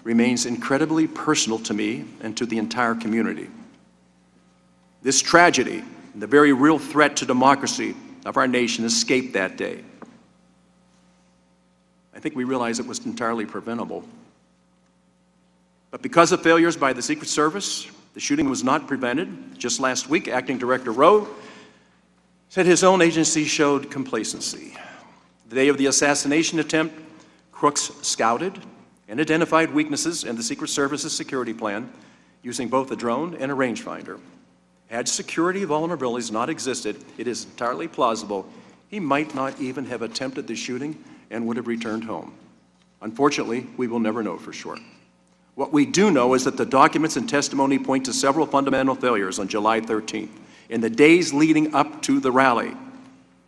remains incredibly personal to me and to the entire community. This tragedy, the very real threat to democracy of our nation, escaped that day. I think we realize it was entirely preventable. But because of failures by the Secret Service, the shooting was not prevented. Just last week, Acting Director Rowe said his own agency showed complacency. The day of the assassination attempt, crooks scouted and identified weaknesses in the Secret Service's security plan using both a drone and a rangefinder. Had security vulnerabilities not existed, it is entirely plausible he might not even have attempted the shooting and would have returned home. Unfortunately, we will never know for sure. What we do know is that the documents and testimony point to several fundamental failures on July 13th, in the days leading up to the rally.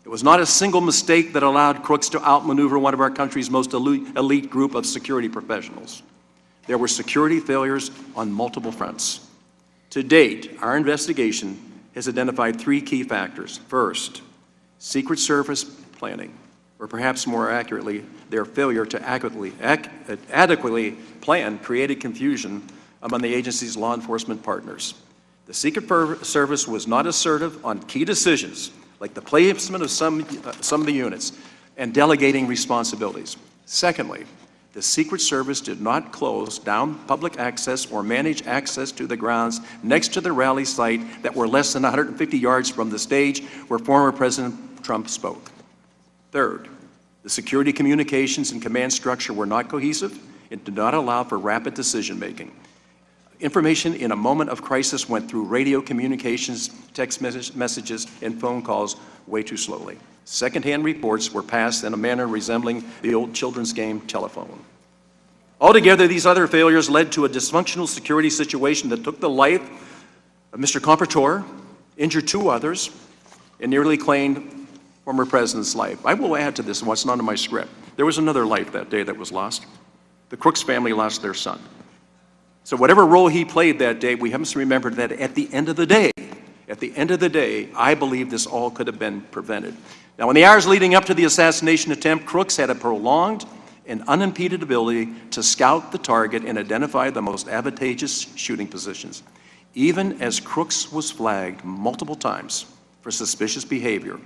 It was not a single mistake that allowed crooks to outmaneuver one of our country's most elite group of security professionals. There were security failures on multiple fronts. To date, our investigation has identified three key factors. First, Secret Service planning, or perhaps more accurately, their failure to adequately plan created confusion among the agency's law enforcement partners. The Secret Service was not assertive on key decisions, like the placement of some of the units and delegating responsibilities. Secondly, the Secret Service did not close down public access or manage access to the grounds next to the rally site that were less than 150 yards from the stage where former President Trump spoke. Third, the security communications and command structure were not cohesive and did not allow for rapid decision-making. Information in a moment of crisis went through radio communications, text messages, and phone calls way too slowly. Second-hand reports were passed in a manner resembling the old children's game telephone. Altogether, these other failures led to a dysfunctional security situation that took the life of Mr. Comprador, injured two others, and nearly claimed former president's life. I will add to this what's not in my script. There was another life that day that was lost. The Crooks family lost their son. So whatever role he played that day, we must remember that at the end of the day, I believe this all could have been prevented. Now, in the hours leading up to the assassination attempt, crooks had a prolonged and unimpeded ability to scout the target and identify the most advantageous shooting positions. Even as Crooks was flagged multiple times for suspicious behavior,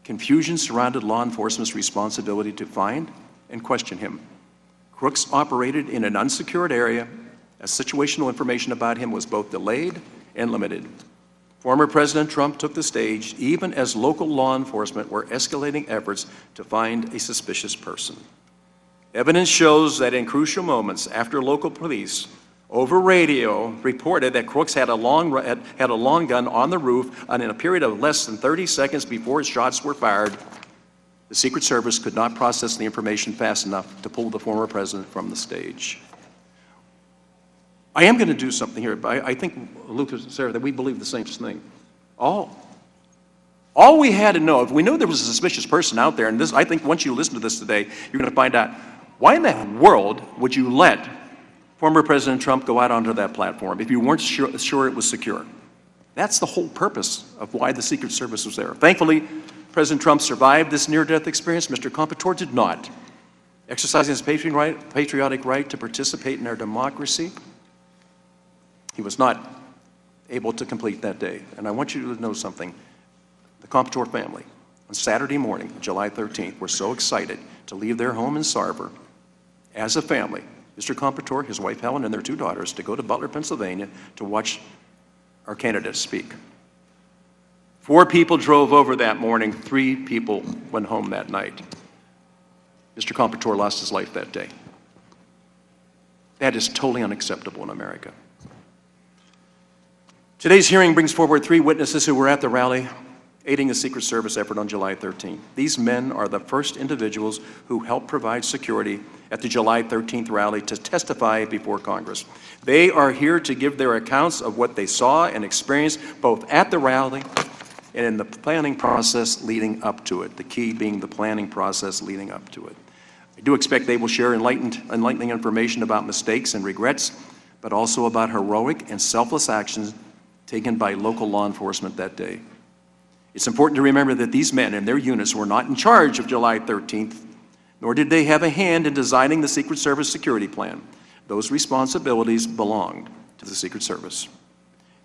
confusion surrounded law enforcement's responsibility to find and question him. Crooks operated in an unsecured area, as situational information about him was both delayed and limited. Former President Trump took the stage even as local law enforcement were escalating efforts to find a suspicious person. Evidence shows that in crucial moments after local police over radio reported that Crooks had a long gun on the roof, and in a period of less than 30 seconds before shots were fired, the Secret Service could not process the information fast enough to pull the former president from the stage. I am going to do something here, but I think, Lucas and Sarah, that we believe the same thing. All we had to know, if we knew there was a suspicious person out there, and this, I think once you listen to this today, you're going to find out, why in the world would you let former President Trump go out onto that platform if you weren't sure it was secure? That's the whole purpose of why the Secret Service was there. Thankfully, President Trump survived this near-death experience. Mr. Comprador did not. Exercising his patriotic right to participate in our democracy, he was not able to complete that day. And I want you to know something. The Comprador family, on Saturday morning, July 13th, were so excited to leave their home in Sarver as a family, Mr. Comprador, his wife Helen, and their two daughters, to go to Butler, Pennsylvania, to watch our candidates speak. 4 people drove over that morning. 3 people went home that night. Mr. Comprador lost his life that day. That is totally unacceptable in America. Today's hearing brings forward 3 witnesses who were at the rally aiding the Secret Service effort on July 13th. These men are the first individuals who helped provide security at the July 13th rally to testify before Congress. They are here to give their accounts of what they saw and experienced both at the rally and in the planning process leading up to it, the key being the planning process leading up to it. I do expect they will share enlightening information about mistakes and regrets, but also about heroic and selfless actions taken by local law enforcement that day. It's important to remember that these men and their units were not in charge of July 13th, nor did they have a hand in designing the Secret Service security plan. Those responsibilities belonged to the Secret Service.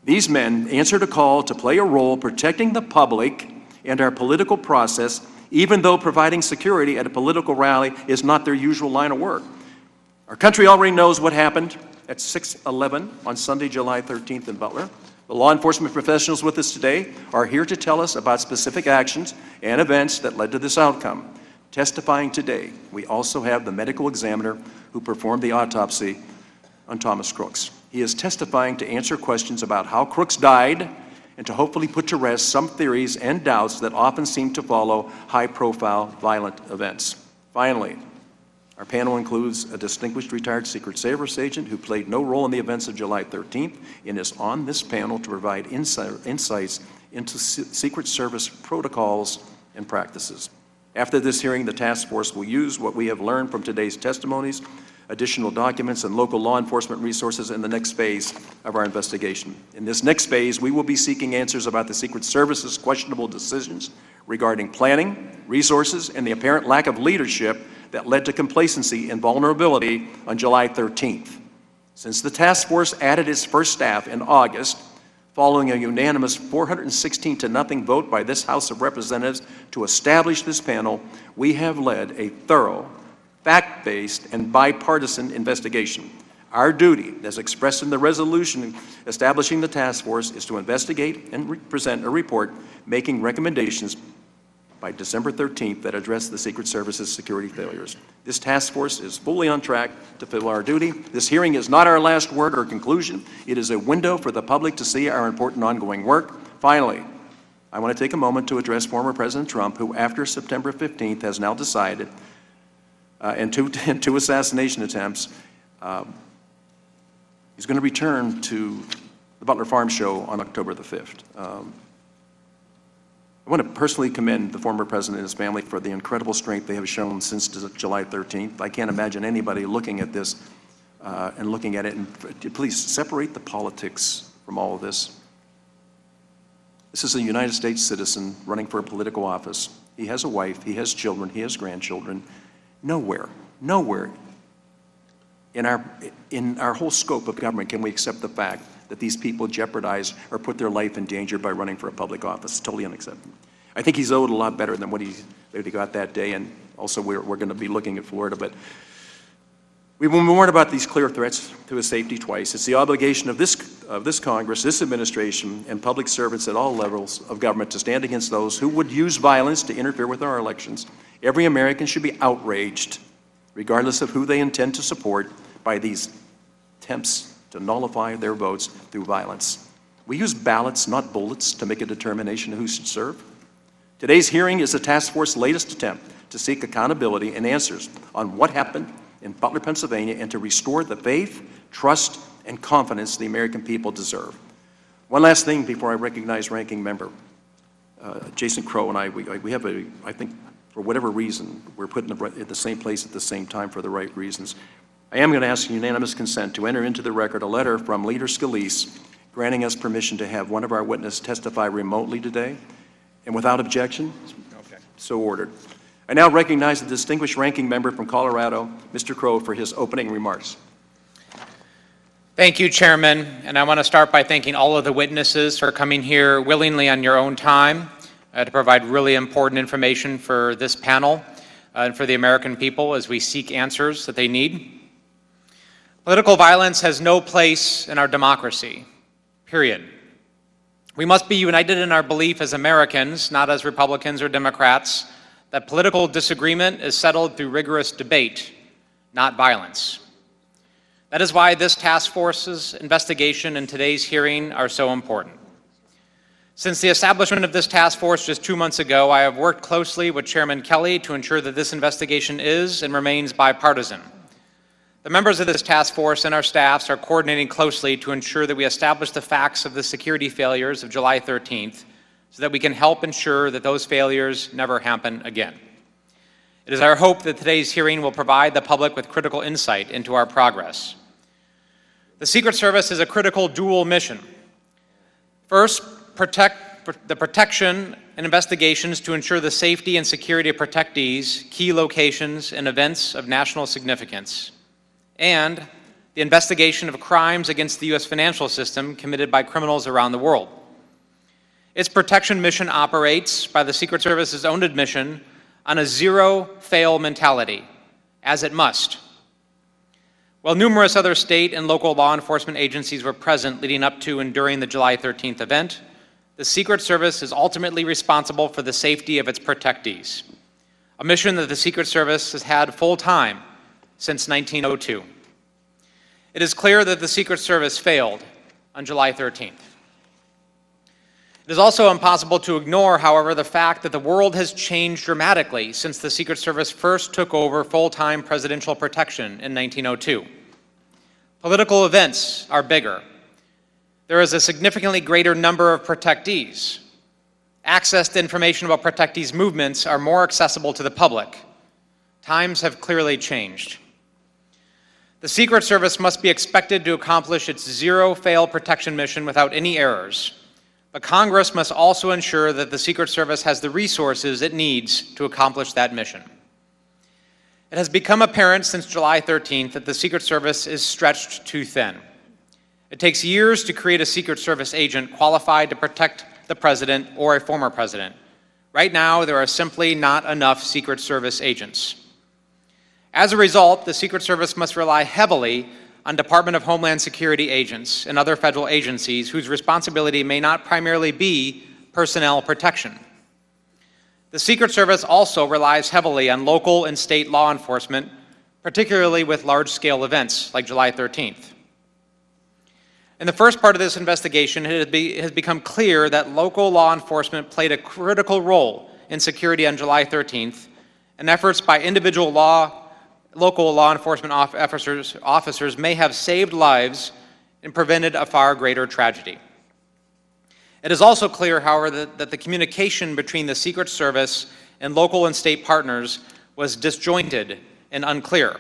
These men answered a call to play a role protecting the public and our political process, even though providing security at a political rally is not their usual line of work. Our country already knows what happened at 6/11 on Sunday, July 13th in Butler. The law enforcement professionals with us today are here to tell us about specific actions and events that led to this outcome. Testifying today, we also have the medical examiner who performed the autopsy on Thomas Crooks. He is testifying to answer questions about how Crooks died and to hopefully put to rest some theories and doubts that often seem to follow high-profile violent events. Finally, our panel includes a distinguished retired Secret Service agent who played no role in the events of July 13th and is on this panel to provide insights into Secret Service protocols and practices. After this hearing, the task force will use what we have learned from today's testimonies, additional documents, and local law enforcement resources in the next phase of our investigation. In this next phase, we will be seeking answers about the Secret Service's questionable decisions regarding planning, resources, and the apparent lack of leadership that led to complacency and vulnerability on July 13th. Since the task force added its first staff in August, following a unanimous 416-0 vote by this House of Representatives to establish this panel, we have led a thorough, fact-based, and bipartisan investigation. Our duty, as expressed in the resolution establishing the task force, is to investigate and present a report making recommendations by December 13th that address the Secret Service's security failures. This task force is fully on track to fulfill our duty. This hearing is not our last word or conclusion. It is a window for the public to see our important ongoing work. Finally, I want to take a moment to address former President Trump, who after September 15th has now decided in two assassination attempts, he's going to return to the Butler Farm Show on October the 5th. I want to personally commend the former president and his family for the incredible strength they have shown since July 13th. I can't imagine anybody looking at this and looking at it, and please separate the politics from all of this. This is a United States citizen running for a political office. He has a wife, he has children, he has grandchildren. Nowhere in our whole scope of government can we accept the fact that these people jeopardize or put their life in danger by running for a public office. It's totally unacceptable. I think he's owed a lot better than what he got that day, and also we're going to be looking at Florida. But we've been warned about these clear threats to his safety twice. It's the obligation of this Congress, this administration, and public servants at all levels of government to stand against those who would use violence to interfere with our elections. Every American should be outraged, regardless of who they intend to support, by these attempts to nullify their votes through violence. We use ballots, not bullets, to make a determination of who should serve. Today's hearing is the task force's latest attempt to seek accountability and answers on what happened in Butler, Pennsylvania, and to restore the faith, trust, and confidence the American people deserve. One last thing before I recognize Ranking Member Jason Crow and I have I think for whatever reason, we're put in the same place at the same time for the right reasons. I am going to ask unanimous consent to enter into the record a letter from Leader Scalise granting us permission to have one of our witnesses testify remotely today. And without objection, okay, so ordered. I now recognize the distinguished ranking member from Colorado, Mr. Crow, for his opening remarks. Thank you, Chairman. And I want to start by thanking all of the witnesses for coming here willingly on your own time to provide really important information for this panel and for the American people as we seek answers that they need. Political violence has no place in our democracy, period. We must be united in our belief as Americans, not as Republicans or Democrats, that political disagreement is settled through rigorous debate, not violence. That is why this task force's investigation and today's hearing are so important. Since the establishment of this task force just 2 months ago, I have worked closely with Chairman Kelly to ensure that this investigation is and remains bipartisan. The members of this task force and our staffs are coordinating closely to ensure that we establish the facts of the security failures of July 13th so that we can help ensure that those failures never happen again. It is our hope that today's hearing will provide the public with critical insight into our progress. The Secret Service is a critical dual mission. First, the protection and investigations to ensure the safety and security of protectees, key locations, and events of national significance, and the investigation of crimes against the U.S. financial system committed by criminals around the world. Its protection mission operates, by the Secret Service's own admission, on a zero-fail mentality, as it must. While numerous other state and local law enforcement agencies were present leading up to and during the July 13th event, the Secret Service is ultimately responsible for the safety of its protectees, a mission that the Secret Service has had full-time since 1902. It is clear that the Secret Service failed on July 13th. It is also impossible to ignore, however, the fact that the world has changed dramatically since the Secret Service first took over full-time presidential protection in 1902. Political events are bigger. There is a significantly greater number of protectees. Access to information about protectees' movements are more accessible to the public. Times have clearly changed. The Secret Service must be expected to accomplish its zero-fail protection mission without any errors. But Congress must also ensure that the Secret Service has the resources it needs to accomplish that mission. It has become apparent since July 13th that the Secret Service is stretched too thin. It takes years to create a Secret Service agent qualified to protect the president or a former president. Right now, there are simply not enough Secret Service agents. As a result, the Secret Service must rely heavily on Department of Homeland Security agents and other federal agencies whose responsibility may not primarily be personnel protection. The Secret Service also relies heavily on local and state law enforcement, particularly with large-scale events like July 13th. In the first part of this investigation, it has become clear that local law enforcement played a critical role in security on July 13th, and efforts by individual local law enforcement officers may have saved lives and prevented a far greater tragedy. It is also clear, however, that the communication between the Secret Service and local and state partners was disjointed and unclear.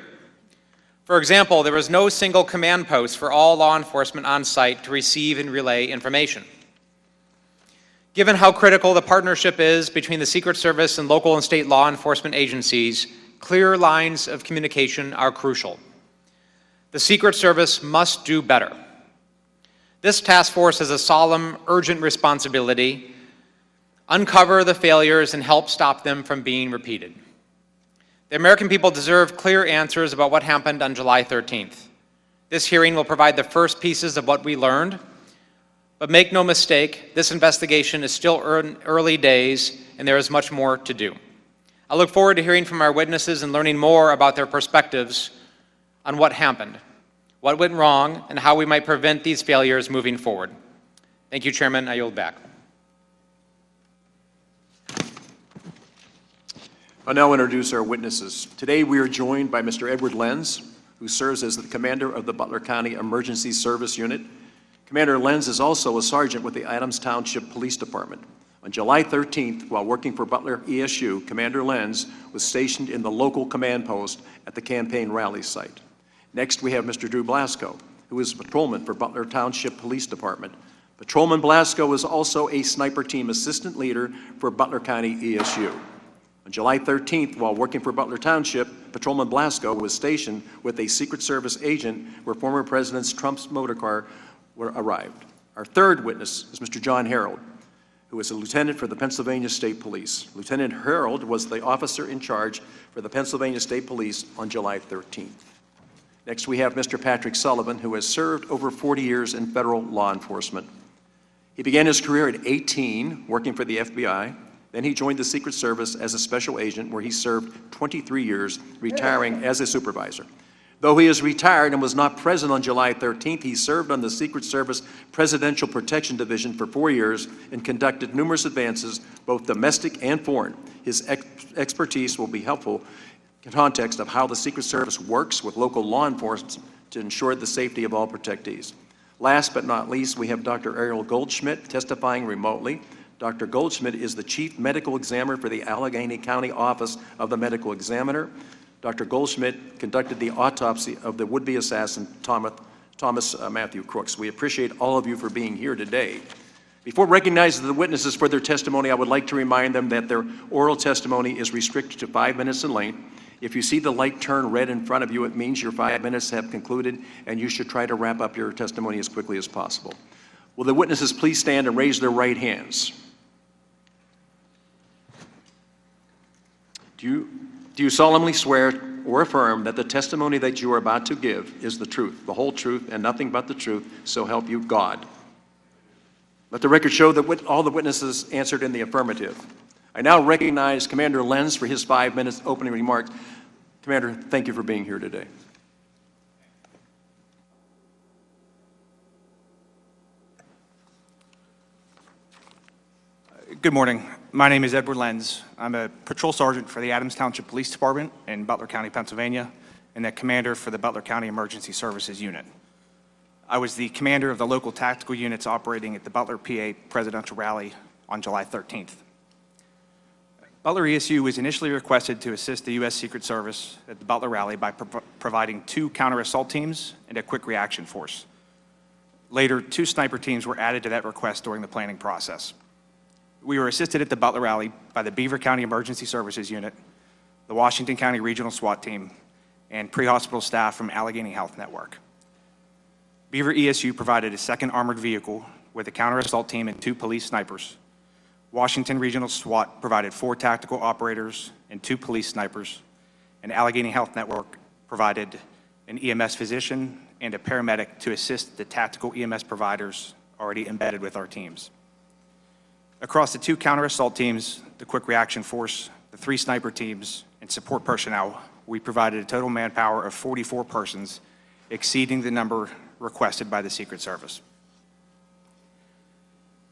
For example, there was no single command post for all law enforcement on site to receive and relay information. Given how critical the partnership is between the Secret Service and local and state law enforcement agencies, clear lines of communication are crucial. The Secret Service must do better. This task force has a solemn, urgent responsibility: uncover the failures and help stop them from being repeated. The American people deserve clear answers about what happened on July 13th. This hearing will provide the first pieces of what we learned, but make no mistake, this investigation is still early days and there is much more to do. I look forward to hearing from our witnesses and learning more about their perspectives on what happened, what went wrong, and how we might prevent these failures moving forward. Thank you, Chairman. I yield back. I'll now introduce our witnesses. Today we are joined by Mr. Edward Lenz, who serves as the commander of the Butler County Emergency Service Unit. Commander Lenz is also a sergeant with the Adams Township Police Department. On July 13th, while working for Butler ESU, Commander Lenz was stationed in the local command post at the campaign rally site. Next, we have Mr. Drew Blasco, who is a patrolman for Butler Township Police Department. Patrolman Blasco is also a sniper team assistant leader for Butler County ESU. On July 13th, while working for Butler Township, Patrolman Blasco was stationed with a Secret Service agent where former President Trump's motorcar arrived. Our third witness is Mr. John Harold, who is a lieutenant for the Pennsylvania State Police. Lieutenant Harold was the officer in charge for the Pennsylvania State Police on July 13th. Next, we have Mr. Patrick Sullivan, who has served over 40 years in federal law enforcement. He began his career at 18, working for the FBI. Then he joined the Secret Service as a special agent, where he served 23 years, retiring as a supervisor. Though he is retired and was not present on July 13th, he served on the Secret Service Presidential Protection Division for 4 years and conducted numerous advances, both domestic and foreign. His expertise will be helpful in context of how the Secret Service works with local law enforcement to ensure the safety of all protectees. Last but not least, we have Dr. Ariel Goldschmidt testifying remotely. Dr. Goldschmidt is the Chief Medical Examiner for the Allegheny County Office of the Medical Examiner. Dr. Goldschmidt conducted the autopsy of the would-be assassin, Thomas Matthew Crooks. We appreciate all of you for being here today. Before recognizing the witnesses for their testimony, I would like to remind them that their oral testimony is restricted to 5 minutes in length, If you see the light turn red in front of you, it means your 5 minutes have concluded, and you should try to wrap up your testimony as quickly as possible. Will the witnesses please stand and raise their right hands? Do you solemnly swear or affirm that the testimony that you are about to give is the truth, the whole truth, and nothing but the truth, so help you God? Let the record show that all the witnesses answered in the affirmative. I now recognize Commander Lenz for his 5 minutes opening remarks. Commander, thank you for being here today. Good morning. My name is Edward Lenz. I'm a patrol sergeant for the Adams Township Police Department in Butler County, Pennsylvania, and the commander for the Butler County Emergency Services Unit. I was the commander of the local tactical units operating at the Butler, PA presidential rally on July 13th. Butler ESU was initially requested to assist the U.S. Secret Service at the Butler rally by providing 2 counter-assault teams and a quick reaction force. Later, 2 sniper teams were added to that request during the planning process. We were assisted at the Butler rally by the Beaver County Emergency Services Unit, the Washington County Regional SWAT Team, and pre-hospital staff from Allegheny Health Network. Beaver ESU provided a 2nd armored vehicle with a counter-assault team and 2 police snipers. Washington Regional SWAT provided 4 tactical operators and 2 police snipers, and Allegheny Health Network provided an EMS physician and a paramedic to assist the tactical EMS providers already embedded with our teams. Across the 2 counter-assault teams, the quick reaction force, the 3 sniper teams, and support personnel, we provided a total manpower of 44 persons, exceeding the number requested by the Secret Service.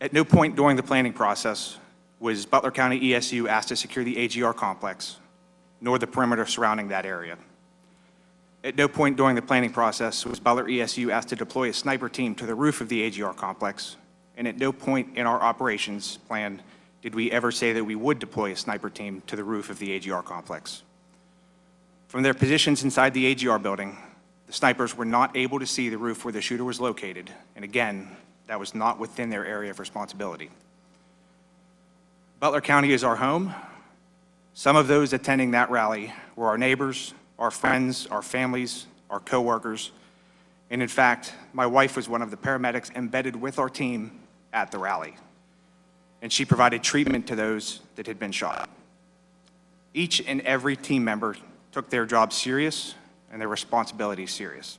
At no point during the planning process was Butler County ESU asked to secure the AGR complex, nor the perimeter surrounding that area. At no point during the planning process was Butler ESU asked to deploy a sniper team to the roof of the AGR complex, and at no point in our operations plan did we ever say that we would deploy a sniper team to the roof of the AGR complex. From their positions inside the AGR building, the snipers were not able to see the roof where the shooter was located, and again, that was not within their area of responsibility. Butler County is our home. Some of those attending that rally were our neighbors, our friends, our families, our coworkers, and in fact, my wife was one of the paramedics embedded with our team at the rally, and she provided treatment to those that had been shot. Each and every team member took their job serious and their responsibilities serious.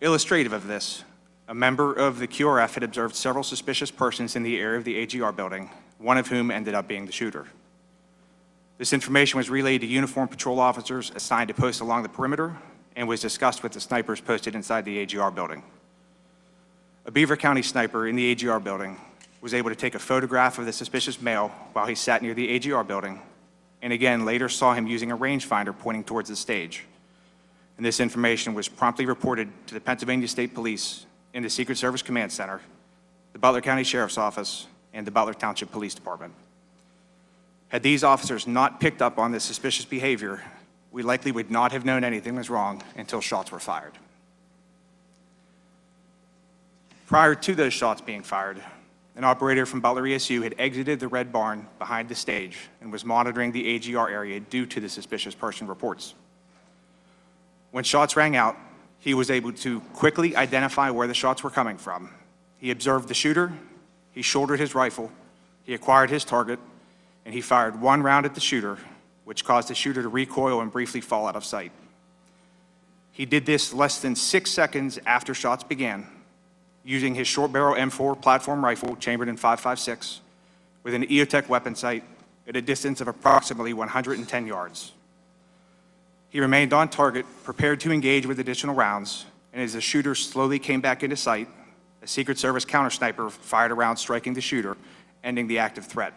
Illustrative of this, a member of the QRF had observed several suspicious persons in the area of the AGR building, one of whom ended up being the shooter. This information was relayed to uniformed patrol officers assigned to post along the perimeter and was discussed with the snipers posted inside the AGR building. A Beaver County sniper in the AGR building was able to take a photograph of the suspicious male while he sat near the AGR building, and again later saw him using a rangefinder pointing towards the stage. And this information was promptly reported to the Pennsylvania State Police in the Secret Service Command Center, the Butler County Sheriff's Office, and the Butler Township Police Department. Had these officers not picked up on this suspicious behavior, we likely would not have known anything was wrong until shots were fired. Prior to those shots being fired, an operator from Butler ESU had exited the red barn behind the stage and was monitoring the AGR area due to the suspicious person reports. When shots rang out, he was able to quickly identify where the shots were coming from. He observed the shooter, he shouldered his rifle, he acquired his target, and he fired 1 round at the shooter, which caused the shooter to recoil and briefly fall out of sight. He did this less than 6 seconds after shots began, using his short barrel M4 platform rifle chambered in .556 with an EOTech weapon sight at a distance of approximately 110 yards. He remained on target, prepared to engage with additional rounds, and as the shooter slowly came back into sight, a Secret Service counter sniper fired a round striking the shooter, ending the active threat.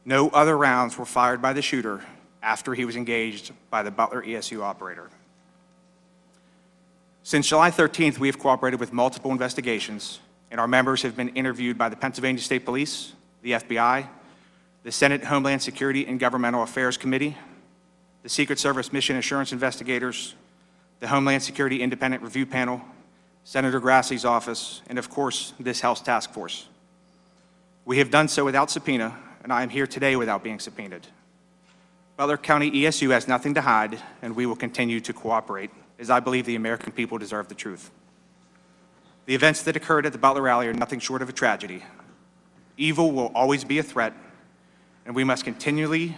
No other rounds were fired by the shooter after he was engaged by the Butler ESU operator. Since July 13th, we have cooperated with multiple investigations, and our members have been interviewed by the Pennsylvania State Police, the FBI, the Senate Homeland Security and Governmental Affairs Committee, the Secret Service Mission Assurance Investigators, the Homeland Security Independent Review Panel, Senator Grassley's office, and of course, this House Task Force. We have done so without subpoena, and I am here today without being subpoenaed. Butler County ESU has nothing to hide, and we will continue to cooperate, as I believe the American people deserve the truth. The events that occurred at the Butler rally are nothing short of a tragedy. Evil will always be a threat, and we must continually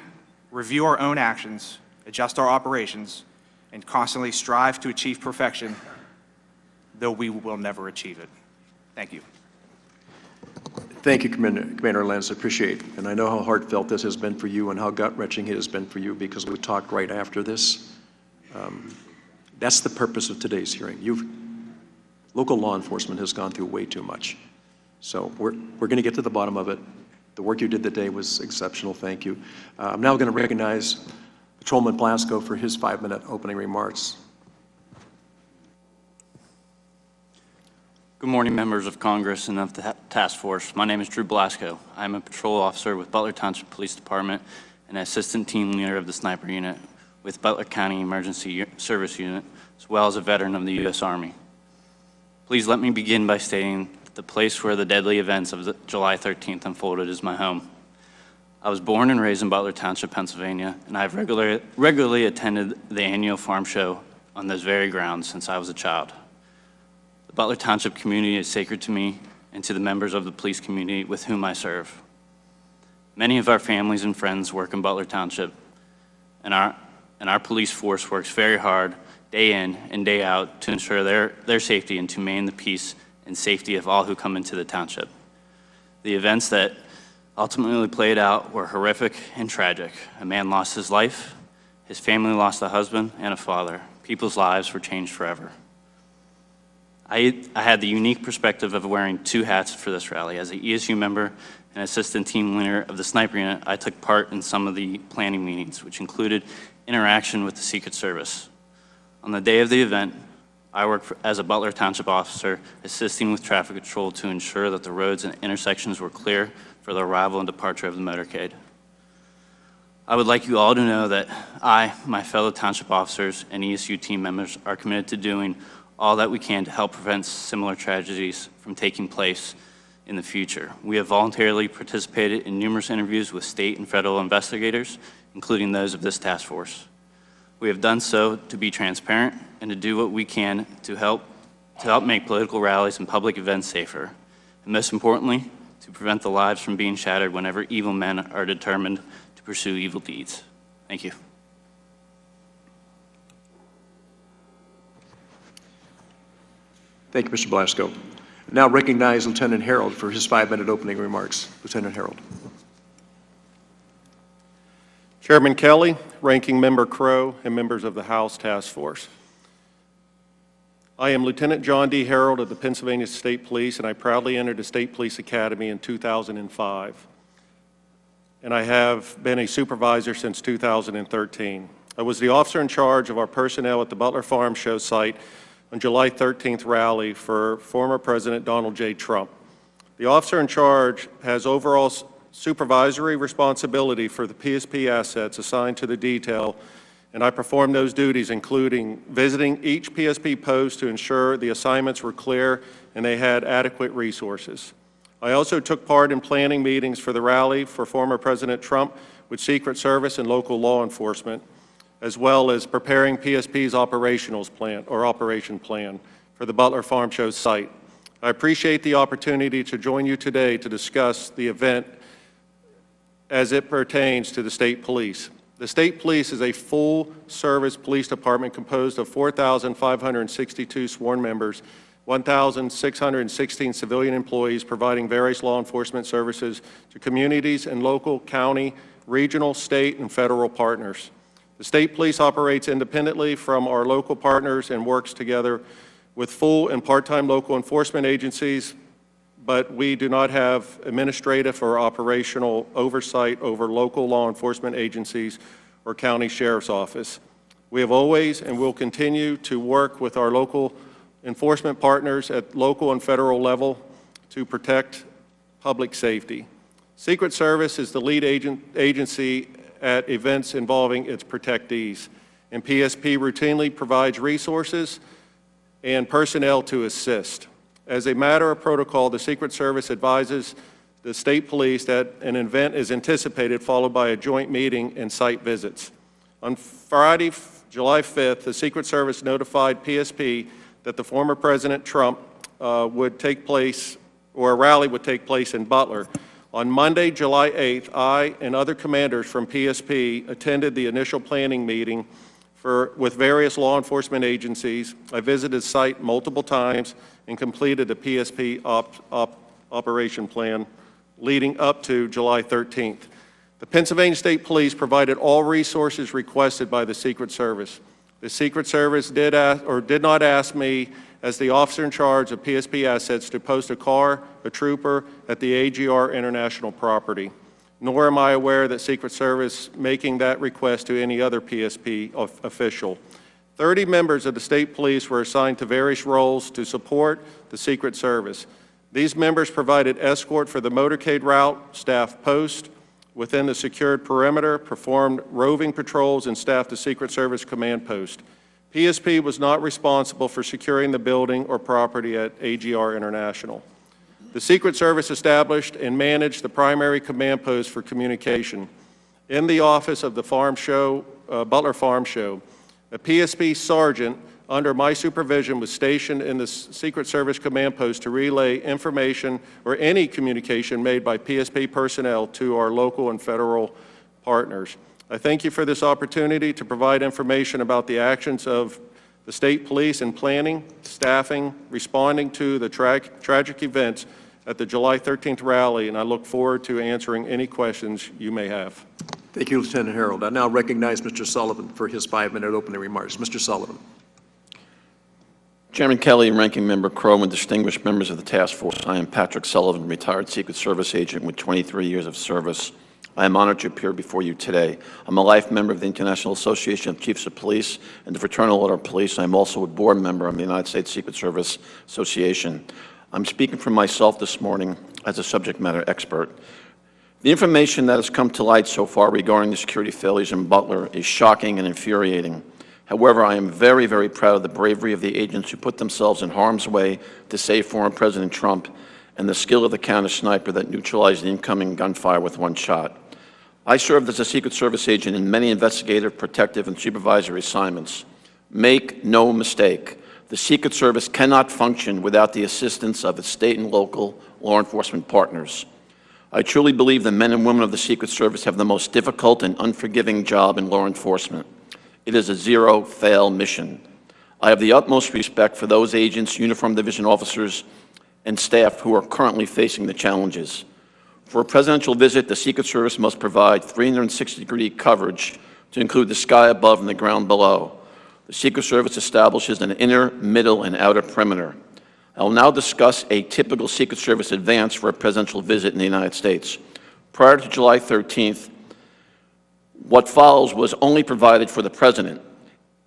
review our own actions, adjust our operations, and constantly strive to achieve perfection, though we will never achieve it. Thank you. Thank you, Commander Lenz. I appreciate it. And I know how heartfelt this has been for you and how gut-wrenching it has been for you, because we talked right after this. That's the purpose of today's hearing. Local law enforcement has gone through way too much. So we're going to get to the bottom of it. The work you did today was exceptional. Thank you. I'm now going to recognize Patrolman Blasco for his 5-minute opening remarks. Good morning, members of Congress and of the task force. My name is Drew Blasco. I'm a patrol officer with Butler Township Police Department and assistant team leader of the sniper unit with Butler County Emergency Service Unit, as well as a veteran of the U.S. Army. Please let me begin by stating that the place where the deadly events of July 13th unfolded is my home. I was born and raised in Butler Township, Pennsylvania, and I've regularly attended the annual farm show on those very grounds since I was a child. The Butler Township community is sacred to me and to the members of the police community with whom I serve. Many of our families and friends work in Butler Township, and our police force works very hard day in and day out to ensure their safety and to maintain the peace and safety of all who come into the township. The events that ultimately played out were horrific and tragic. A man lost his life, his family lost a husband and a father. People's lives were changed forever. I had the unique perspective of wearing two hats for this rally. As an ESU member and assistant team leader of the sniper unit, I took part in some of the planning meetings, which included interaction with the Secret Service. On the day of the event, I worked as a Butler Township officer, assisting with traffic control to ensure that the roads and intersections were clear for the arrival and departure of the motorcade. I would like you all to know that I, my fellow township officers, and ESU team members are committed to doing all that we can to help prevent similar tragedies from taking place in the future. We have voluntarily participated in numerous interviews with state and federal investigators, including those of this task force. We have done so to be transparent and to do what we can to help make political rallies and public events safer, and most importantly, to prevent the lives from being shattered whenever evil men are determined to pursue evil deeds. Thank you. Thank you, Mr. Blasco. Now recognize Lieutenant Harold for his 5-minute opening remarks. Lieutenant Harold. Chairman Kelly, Ranking Member Crow, and members of the House Task Force. I am Lieutenant John D. Harold of the Pennsylvania State Police, and I proudly entered the State Police Academy in 2005. And I have been a supervisor since 2013. I was the officer in charge of our personnel at the Butler Farm Show site on July 13th rally for former President Donald J. Trump. The officer in charge has overall supervisory responsibility for the PSP assets assigned to the detail, and I performed those duties, including visiting each PSP post to ensure the assignments were clear and they had adequate resources. I also took part in planning meetings for the rally for former President Trump with Secret Service and local law enforcement, as well as preparing PSP's operation plan for the Butler Farm Show site. I appreciate the opportunity to join you today to discuss the event as it pertains to the State Police. The State Police is a full-service police department composed of 4,562 sworn members, 1,616 civilian employees providing various law enforcement services to communities and local, county, regional, state, and federal partners. The State Police operates independently from our local partners and works together with full and part-time local enforcement agencies, but we do not have administrative or operational oversight over local law enforcement agencies or county sheriff's office. We have always and will continue to work with our local enforcement partners at local and federal level to protect public safety. Secret Service is the lead agency at events involving its protectees, and PSP routinely provides resources and personnel to assist. As a matter of protocol, the Secret Service advises the state police that an event is anticipated, followed by a joint meeting and site visits. On Friday, July 5th, the Secret Service notified PSP that the former President Trump would take place, or a rally would take place in Butler. On Monday, July 8th, I and other commanders from PSP attended the initial planning meeting with various law enforcement agencies. I visited the site multiple times and completed the PSP operation plan leading up to July 13th. The Pennsylvania State Police provided all resources requested by the Secret Service. The Secret Service did not ask me, as the officer in charge of PSP assets, to post a trooper at the AGR International property, nor am I aware that Secret Service making that request to any other PSP official. 30 members of the state police were assigned to various roles to support the Secret Service. These members provided escort for the motorcade route, staffed post within the secured perimeter, performed roving patrols, and staffed the Secret Service command post. PSP was not responsible for securing the building or property at AGR International. The Secret Service established and managed the primary command post for communication in the office of the Butler Farm Show. A PSP sergeant under my supervision was stationed in the Secret Service command post to relay information or any communication made by PSP personnel to our local and federal partners. I thank you for this opportunity to provide information about the actions of the state police in planning, staffing, responding to the tragic events at the July 13th rally, and I look forward to answering any questions you may have. Thank you, Lieutenant Harold. I now recognize Mr. Sullivan for his 5-minute opening remarks. Mr. Sullivan. Chairman Kelly, Ranking Member Crow, and distinguished members of the task force, I am Patrick Sullivan, retired Secret Service agent with 23 years of service. I am honored to appear before you today. I'm a life member of the International Association of Chiefs of Police and the Fraternal Order of Police. I'm also a board member of the United States Secret Service Association. I'm speaking for myself this morning as a subject matter expert. The information that has come to light so far regarding the security failures in Butler is shocking and infuriating. However, I am very, very proud of the bravery of the agents who put themselves in harm's way to save former President Trump and the skill of the counter-sniper that neutralized the incoming gunfire with one shot. I served as a Secret Service agent in many investigative, protective, and supervisory assignments. Make no mistake, the Secret Service cannot function without the assistance of its state and local law enforcement partners. I truly believe the men and women of the Secret Service have the most difficult and unforgiving job in law enforcement. It is a zero-fail mission. I have the utmost respect for those agents, uniformed division officers, and staff who are currently facing the challenges. For a presidential visit, the Secret Service must provide 360-degree coverage to include the sky above and the ground below. The Secret Service establishes an inner, middle, and outer perimeter. I will now discuss a typical Secret Service advance for a presidential visit in the United States. Prior to July 13th, what follows was only provided for the president.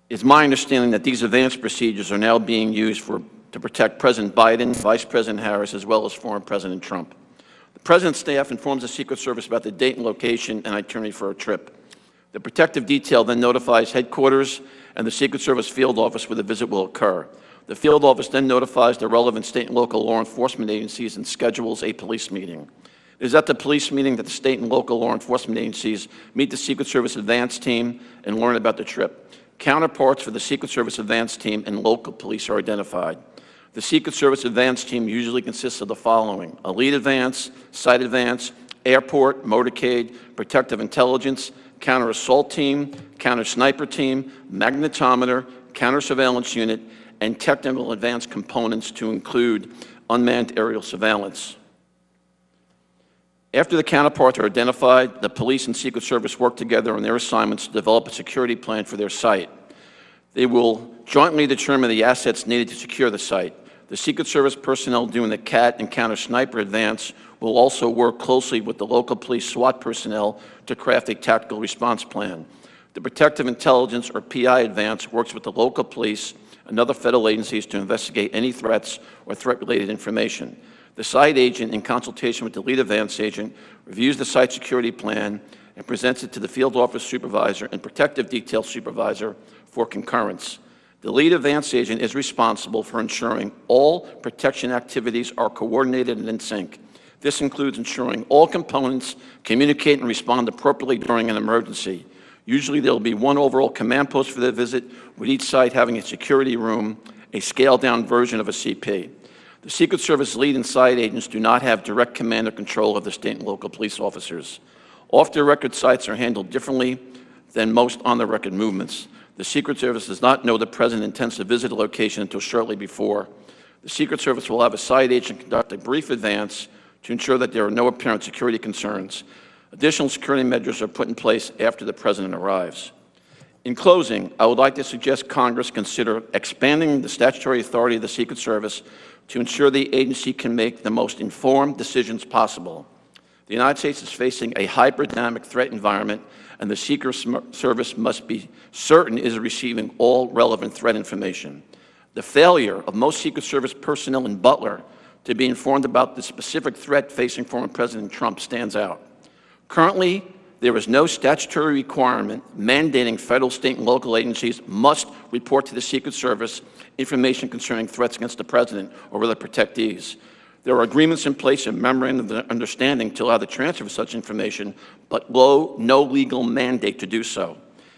It's my understanding that these advance procedures are now being used to protect President Biden, Vice President Harris, as well as former President Trump. The President's staff informs the Secret Service about the date and location and itinerary for a trip. The protective detail then notifies headquarters and the Secret Service field office where the visit will occur. The field office then notifies the relevant state and local law enforcement agencies and schedules a police meeting. It is at the police meeting that the state and local law enforcement agencies meet the Secret Service advance team and learn about the trip. Counterparts for the Secret Service advance team and local police are identified. The Secret Service advance team usually consists of the following: a lead advance, site advance, airport, motorcade, protective intelligence, counter-assault team, counter-sniper team, magnetometer, counter-surveillance unit, and technical advance components to include unmanned aerial surveillance. After the counterparts are identified, the police and Secret Service work together on their assignments to develop a security plan for their site. They will jointly determine the assets needed to secure the site. The Secret Service personnel doing the CAT and counter-sniper advance will also work closely with the local police SWAT personnel to craft a tactical response plan. The Protective Intelligence, or PI advance, works with the local police and other federal agencies to investigate any threats or threat-related information. The site agent, in consultation with the lead advance agent, reviews the site security plan and presents it to the field office supervisor and protective detail supervisor for concurrence. The lead advance agent is responsible for ensuring all protection activities are coordinated and in sync. This includes ensuring all components communicate and respond appropriately during an emergency. Usually there will be one overall command post for the visit, with each site having a security room, a scaled-down version of a CP. The Secret Service lead and side agents do not have direct command or control of the state and local police officers. Off-the-record sites are handled differently than most on-the-record movements. The Secret Service does not know the President intends to visit a location until shortly before. The Secret Service will have a side agent conduct a brief advance to ensure that there are no apparent security concerns. Additional security measures are put in place after the President arrives. In closing, I would like to suggest Congress consider expanding the statutory authority of the Secret Service to ensure the agency can make the most informed decisions possible. The United States is facing a hyper-dynamic threat environment, and the Secret Service must be certain it is receiving all relevant threat information. The failure of most Secret Service personnel in Butler to be informed about the specific threat facing former President Trump stands out. Currently, there is no statutory requirement mandating federal, state, and local agencies must report to the Secret Service information concerning threats against the President or other protectees. There are agreements in place and memorandum of understanding to allow the transfer of such information, but no legal mandate to do so.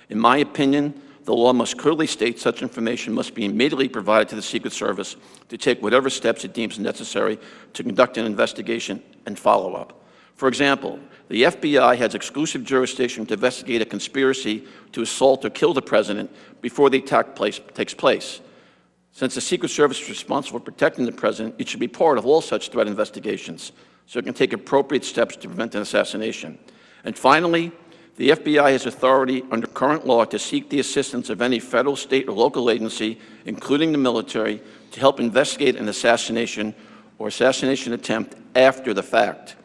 In my opinion, the law must clearly state such information must be immediately provided to the Secret Service to take whatever steps it deems necessary to conduct an investigation and follow-up. For example, the FBI has exclusive jurisdiction to investigate a conspiracy to assault or kill the President before the attack takes place. Since the Secret Service is responsible for protecting the President, it should be part of all such threat investigations, so it can take appropriate steps to prevent an assassination. And finally, the FBI has authority under current law to seek the assistance of any federal, state, or local agency, including the military, to help investigate an assassination or assassination attempt after the fact.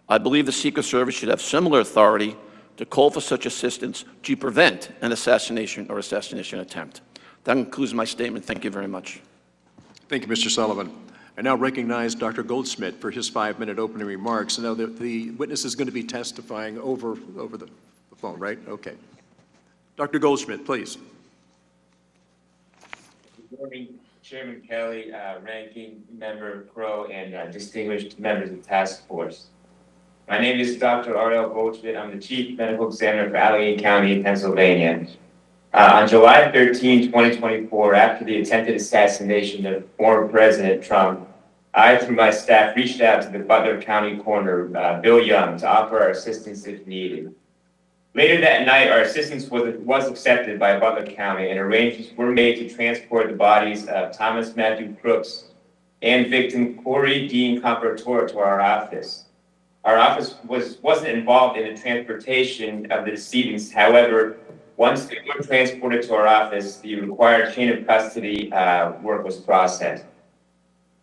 I believe the Secret Service should have similar authority to call for such assistance to prevent an assassination or assassination attempt. That concludes my statement. Thank you very much. Thank you, Mr. Sullivan. I now recognize Dr. Goldsmith for his 5-minute opening remarks. Now, the witness is going to be testifying over the phone, right? Okay. Dr. Goldsmith, please. Good morning, Chairman Kelly, Ranking Member Crow, and distinguished members of the task force. My name is Dr. R.L. Goldschmidt. I'm the Chief Medical Examiner for Allegheny County, Pennsylvania. On July 13, 2024, after the attempted assassination of former President Trump, I, through my staff, reached out to the Butler County coroner, Bill Young, to offer our assistance if needed. Later that night, our assistance was accepted by Butler County, and arrangements were made to transport the bodies of Thomas Matthew Crooks and victim Corey Dean Comparator to our office. Our office wasn't involved in the transportation of the decedents. However, once they were transported to our office, the required chain of custody work was processed.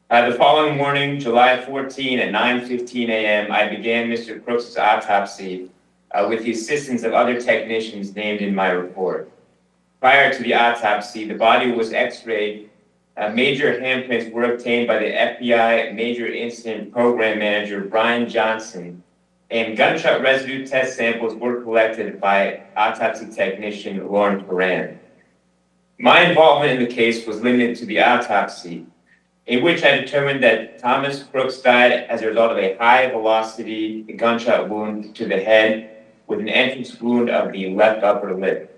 The following morning, July 14 at 9:15 a.m., I began Mr. Crooks' autopsy with the assistance of other technicians named in my report. Prior to the autopsy, the body was x-rayed. Major handprints were obtained by the FBI Major Incident Program Manager, Brian Johnson, and gunshot residue test samples were collected by autopsy technician Lauren Coran. My involvement in the case was limited to the autopsy, in which I determined that Thomas Crooks died as a result of a high-velocity gunshot wound to the head with an entrance wound of the left upper lip.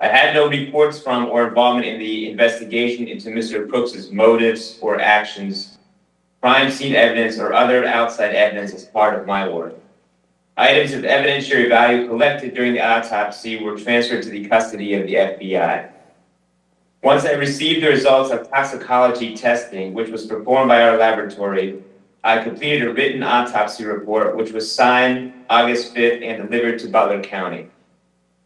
I had no reports from or involvement in the investigation into Mr. Crooks' motives or actions, crime scene evidence, or other outside evidence as part of my work. Items of evidentiary value collected during the autopsy were transferred to the custody of the FBI. Once I received the results of toxicology testing, which was performed by our laboratory, I completed a written autopsy report, which was signed August 5th and delivered to Butler County.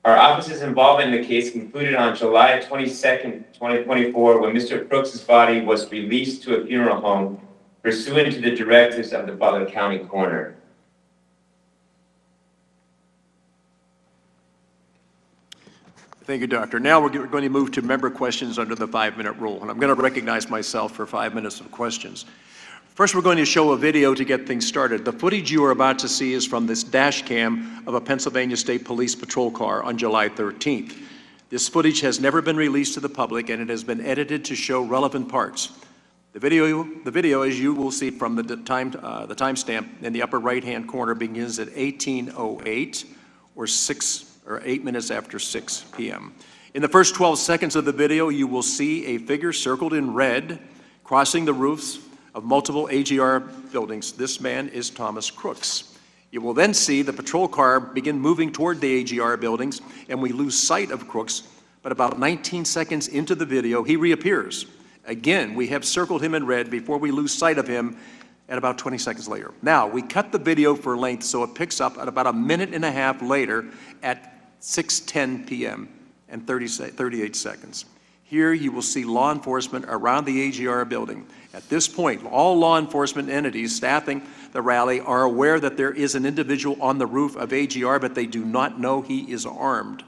Our office's involvement in the case concluded on July 22nd, 2024, when Mr. Crooks' body was released to a funeral home pursuant to the directives of the Butler County coroner. Thank you, Doctor. Now we're going to move to member questions under the 5-minute rule, and I'm going to recognize myself for 5 minutes of questions. First, we're going to show a video to get things started. The footage you are about to see is from this dash cam of a Pennsylvania State Police patrol car on July 13th. This footage has never been released to the public, and it has been edited to show relevant parts. The video, as you will see from the timestamp in the upper right-hand corner, begins at 18:08 or 8 minutes after 6 p.m. In the first 12 seconds of the video, you will see a figure circled in red crossing the roofs of multiple AGR buildings. This man is Thomas Crooks. You will then see the patrol car begin moving toward the AGR buildings, and we lose sight of Crooks, but about 19 seconds into the video, he reappears. Again, we have circled him in red before we lose sight of him at about 20 seconds later. Now, we cut the video for length so it picks up at about a minute and a half later at 6:10 p.m. and 38 seconds. Here you will see law enforcement around the AGR building. At this point, all law enforcement entities staffing the rally are aware that there is an individual on the roof of AGR, but they do not know he is armed.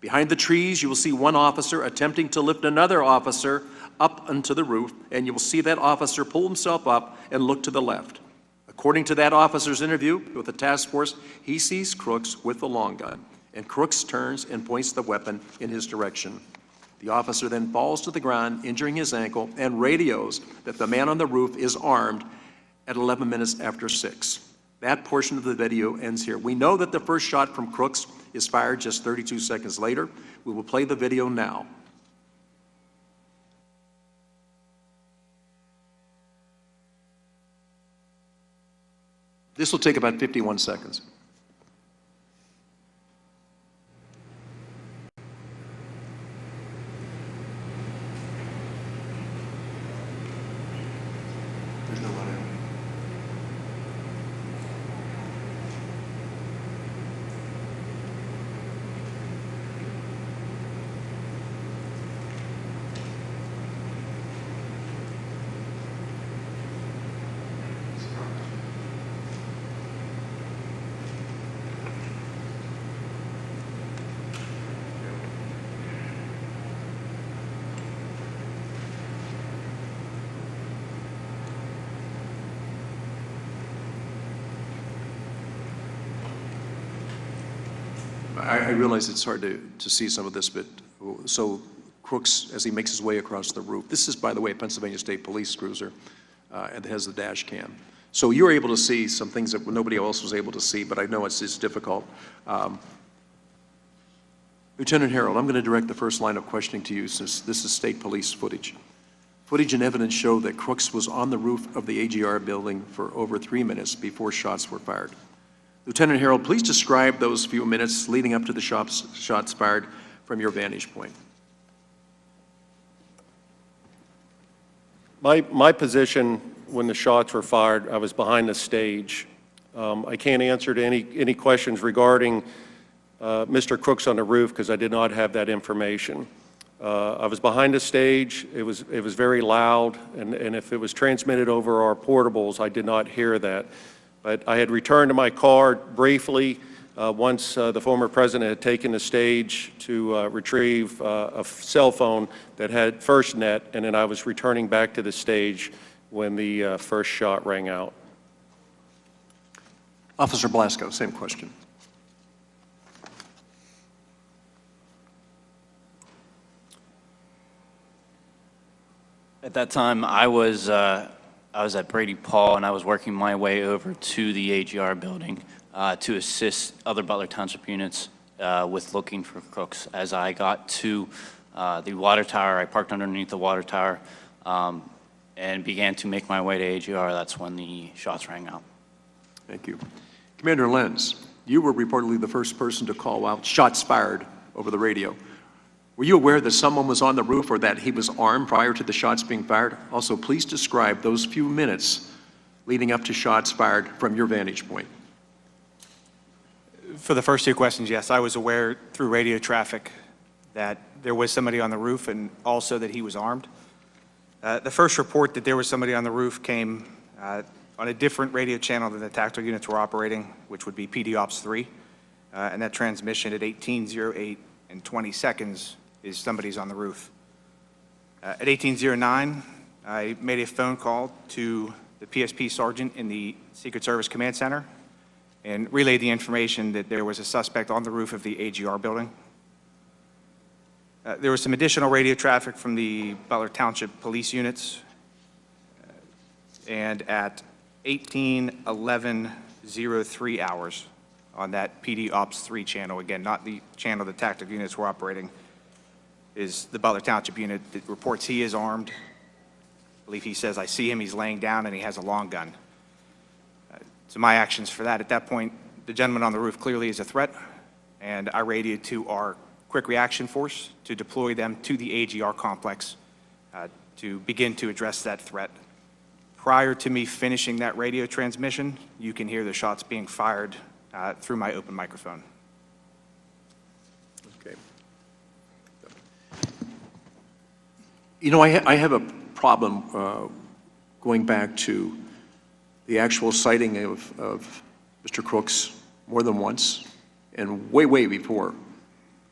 Behind the trees, you will see one officer attempting to lift another officer up onto the roof, and you will see that officer pull himself up and look to the left. According to that officer's interview with the task force, he sees Crooks with the long gun, and Crooks turns and points the weapon in his direction. The officer then falls to the ground, injuring his ankle, and radios that the man on the roof is armed at 11 minutes after 6. That portion of the video ends here. We know that the first shot from Crooks is fired just 32 seconds later. We will play the video now. This will take about 51 seconds. There's no one in. I realize it's hard to see some of this, but so Crooks, as he makes his way across the roof, this is, by the way, a Pennsylvania State Police cruiser, and it has the dash cam. So you're able to see some things that nobody else was able to see, but I know it's difficult. Lieutenant Harold, I'm going to direct the first line of questioning to you, since this is state police footage. Footage and evidence show that Crooks was on the roof of the AGR building for over 3 minutes before shots were fired. Lieutenant Harold, please describe those few minutes leading up to the shots fired from your vantage point. My position when the shots were fired, I was behind the stage. I can't answer to any questions regarding Mr. Crooks on the roof because I did not have that information. I was behind the stage. It was very loud, and if it was transmitted over our portables, I did not hear that. But I had returned to my car briefly once the former president had taken the stage to retrieve a cell phone that had FirstNet, and then I was returning back to the stage when the first shot rang out. Officer Blasco, same question. At that time, I was at Brady Paul, and I was working my way over to the AGR building to assist other Butler Township units with looking for Crooks. As I got to the water tower, I parked underneath the water tower and began to make my way to AGR. That's when the shots rang out. Thank you. Commander Lenz, you were reportedly the first person to call out shots fired over the radio. Were you aware that someone was on the roof or that he was armed prior to the shots being fired? Also, please describe those few minutes leading up to shots fired from your vantage point. For the first two questions, yes, I was aware through radio traffic that there was somebody on the roof and also that he was armed. The first report that there was somebody on the roof came on a different radio channel than the tactical units were operating, which would be PD Ops 3, and that transmission at 18:08 and 20 seconds is somebody's on the roof. At 18:09, I made a phone call to the PSP sergeant in the Secret Service Command Center and relayed the information that there was a suspect on the roof of the AGR building. There was some additional radio traffic from the Butler Township police units, And at 18:11:03 hours on that PD Ops 3 channel, again, not the channel the tactical units were operating, is the Butler Township unit that reports he is armed. I believe he says, "I see him, he's laying down, and he has a long gun." So my actions for that, at that point, the gentleman on the roof clearly is a threat, and I radioed to our quick reaction force to deploy them to the AGR complex to begin to address that threat. Prior to me finishing that radio transmission, you can hear the shots being fired through my open microphone. Okay. You know, I have a problem going back to the actual sighting of Mr. Crooks more than once, and way before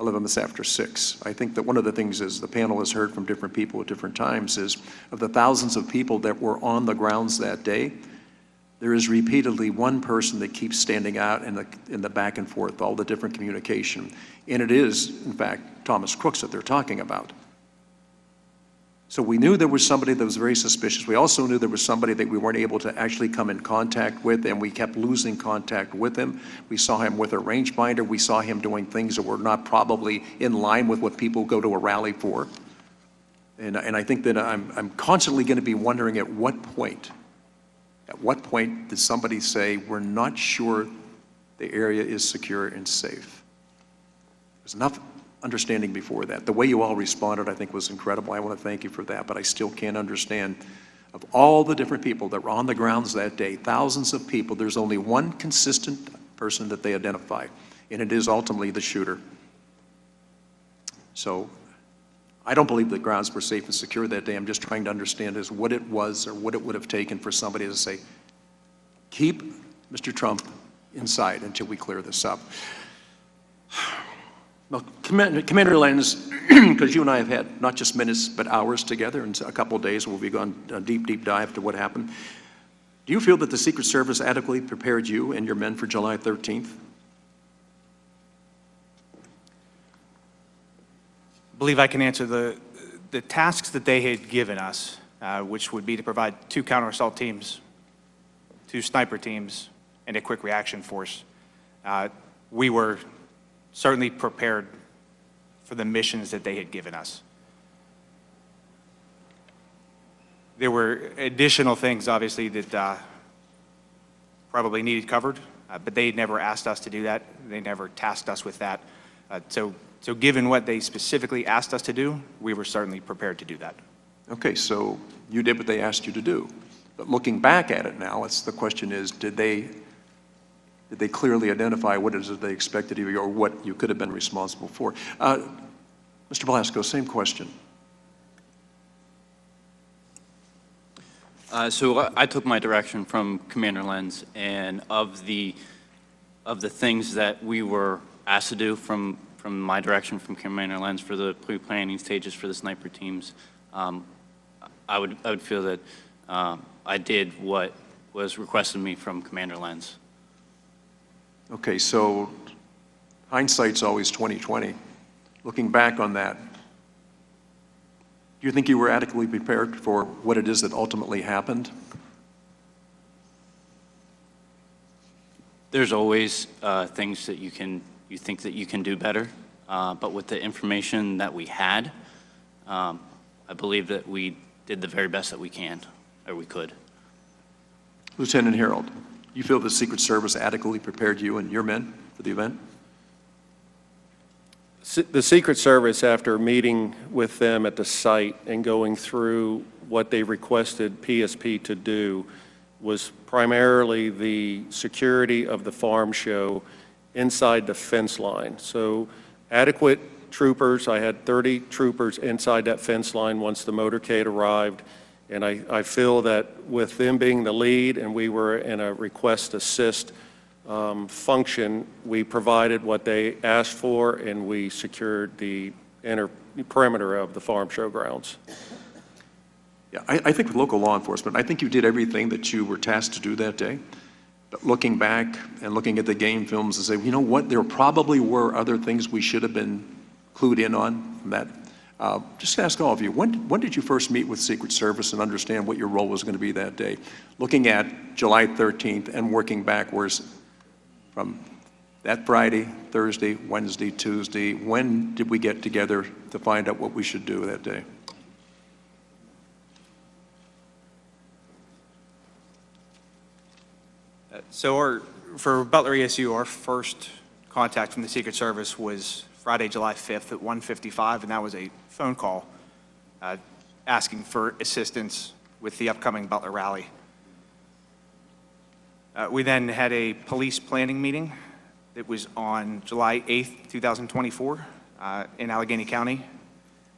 11 minutes after 6. I think that one of the things is the panel has heard from different people at different times is of the thousands of people that were on the grounds that day, there is repeatedly one person that keeps standing out in the back and forth, all the different communication. And it is, in fact, Thomas Crooks that they're talking about. So we knew there was somebody that was very suspicious. We also knew there was somebody that we weren't able to actually come in contact with, and we kept losing contact with him. We saw him with a rangefinder. We saw him doing things that were not probably in line with what people go to a rally for. And I think that I'm constantly going to be wondering at what point did somebody say, we're not sure the area is secure and safe? There's enough understanding before that. The way you all responded, I think, was incredible. I want to thank you for that, but I still can't understand, of all the different people that were on the grounds that day, thousands of people, there's only one consistent person that they identify, and it is ultimately the shooter. So I don't believe the grounds were safe and secure that day. I'm just trying to understand is what it was or what it would have taken for somebody to say, keep Mr. Trump inside until we clear this up. Well, Commander Lenz, because you and I have had not just minutes but hours together, and a couple of days we'll be going a deep dive to what happened. Do you feel that the Secret Service adequately prepared you and your men for July 13th? I believe I can answer the tasks that they had given us, which would be to provide 2 counter-assault teams, 2 sniper teams, and a quick reaction force. We were certainly prepared for the missions that they had given us. There were additional things, obviously, that probably needed covered, but they never asked us to do that. They never tasked us with that. So given what they specifically asked us to do, we were certainly prepared to do that. Okay, so you did what they asked you to do. But looking back at it now, the question is, did they clearly identify what it is that they expected of you or what you could have been responsible for? Mr. Blasco, same question. So I took my direction from Commander Lenz, and of the things that we were asked to do from my direction from Commander Lenz for the pre-planning stages for the sniper teams, I would feel that I did what was requested of me from Commander Lenz. Okay, so hindsight's always 20/20. Looking back on that, do you think you were adequately prepared for what it is that ultimately happened? There's always things that you think that you can do better, but with the information that we had, I believe that we did the very best that we can, or we could. Lieutenant Harold, you feel the Secret Service adequately prepared you and your men for the event? The Secret Service, after meeting with them at the site and going through what they requested PSP to do, was primarily the security of the farm show inside the fence line. So adequate troopers, I had 30 troopers inside that fence line once the motorcade arrived. And I feel that with them being the lead and we were in a request assist function, we provided what they asked for and we secured the inner perimeter of the farm show grounds. Yeah, I think with local law enforcement, I think you did everything that you were tasked to do that day. But looking back and looking at the game films and say, you know what, there probably were other things we should have been clued in on from that. Just to ask all of you, when did you first meet with Secret Service and understand what your role was going to be that day? Looking at July 13th and working backwards from that Friday, Thursday, Wednesday, Tuesday, when did we get together to find out what we should do that day? For Butler ESU, our first contact from the Secret Service was Friday, July 5th at 1:55, and that was a phone call asking for assistance with the upcoming Butler rally. We then had a police planning meeting that was on July 8th, 2024 in Allegheny County,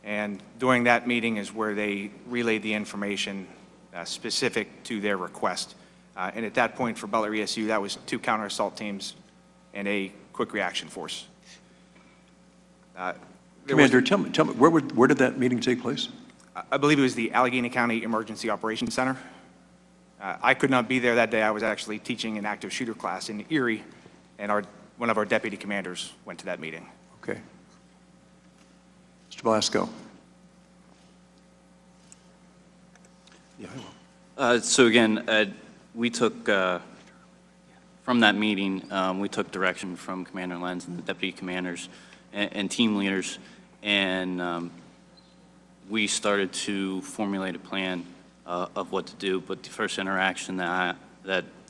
and during that meeting is where they relayed the information specific to their request. And at that point for Butler ESU, that was 2 counter-assault teams and a quick reaction force. Commander, tell me, where did that meeting take place? I believe it was the Allegheny County Emergency Operations Center. I could not be there that day. I was actually teaching an active shooter class in Erie, and one of our deputy commanders went to that meeting. Okay. Mr. Blasco. Yeah, I will. So again, we took, from that meeting, we took direction from Commander Lenz and the deputy commanders and team leaders, and we started to formulate a plan of what to do. But the first interaction that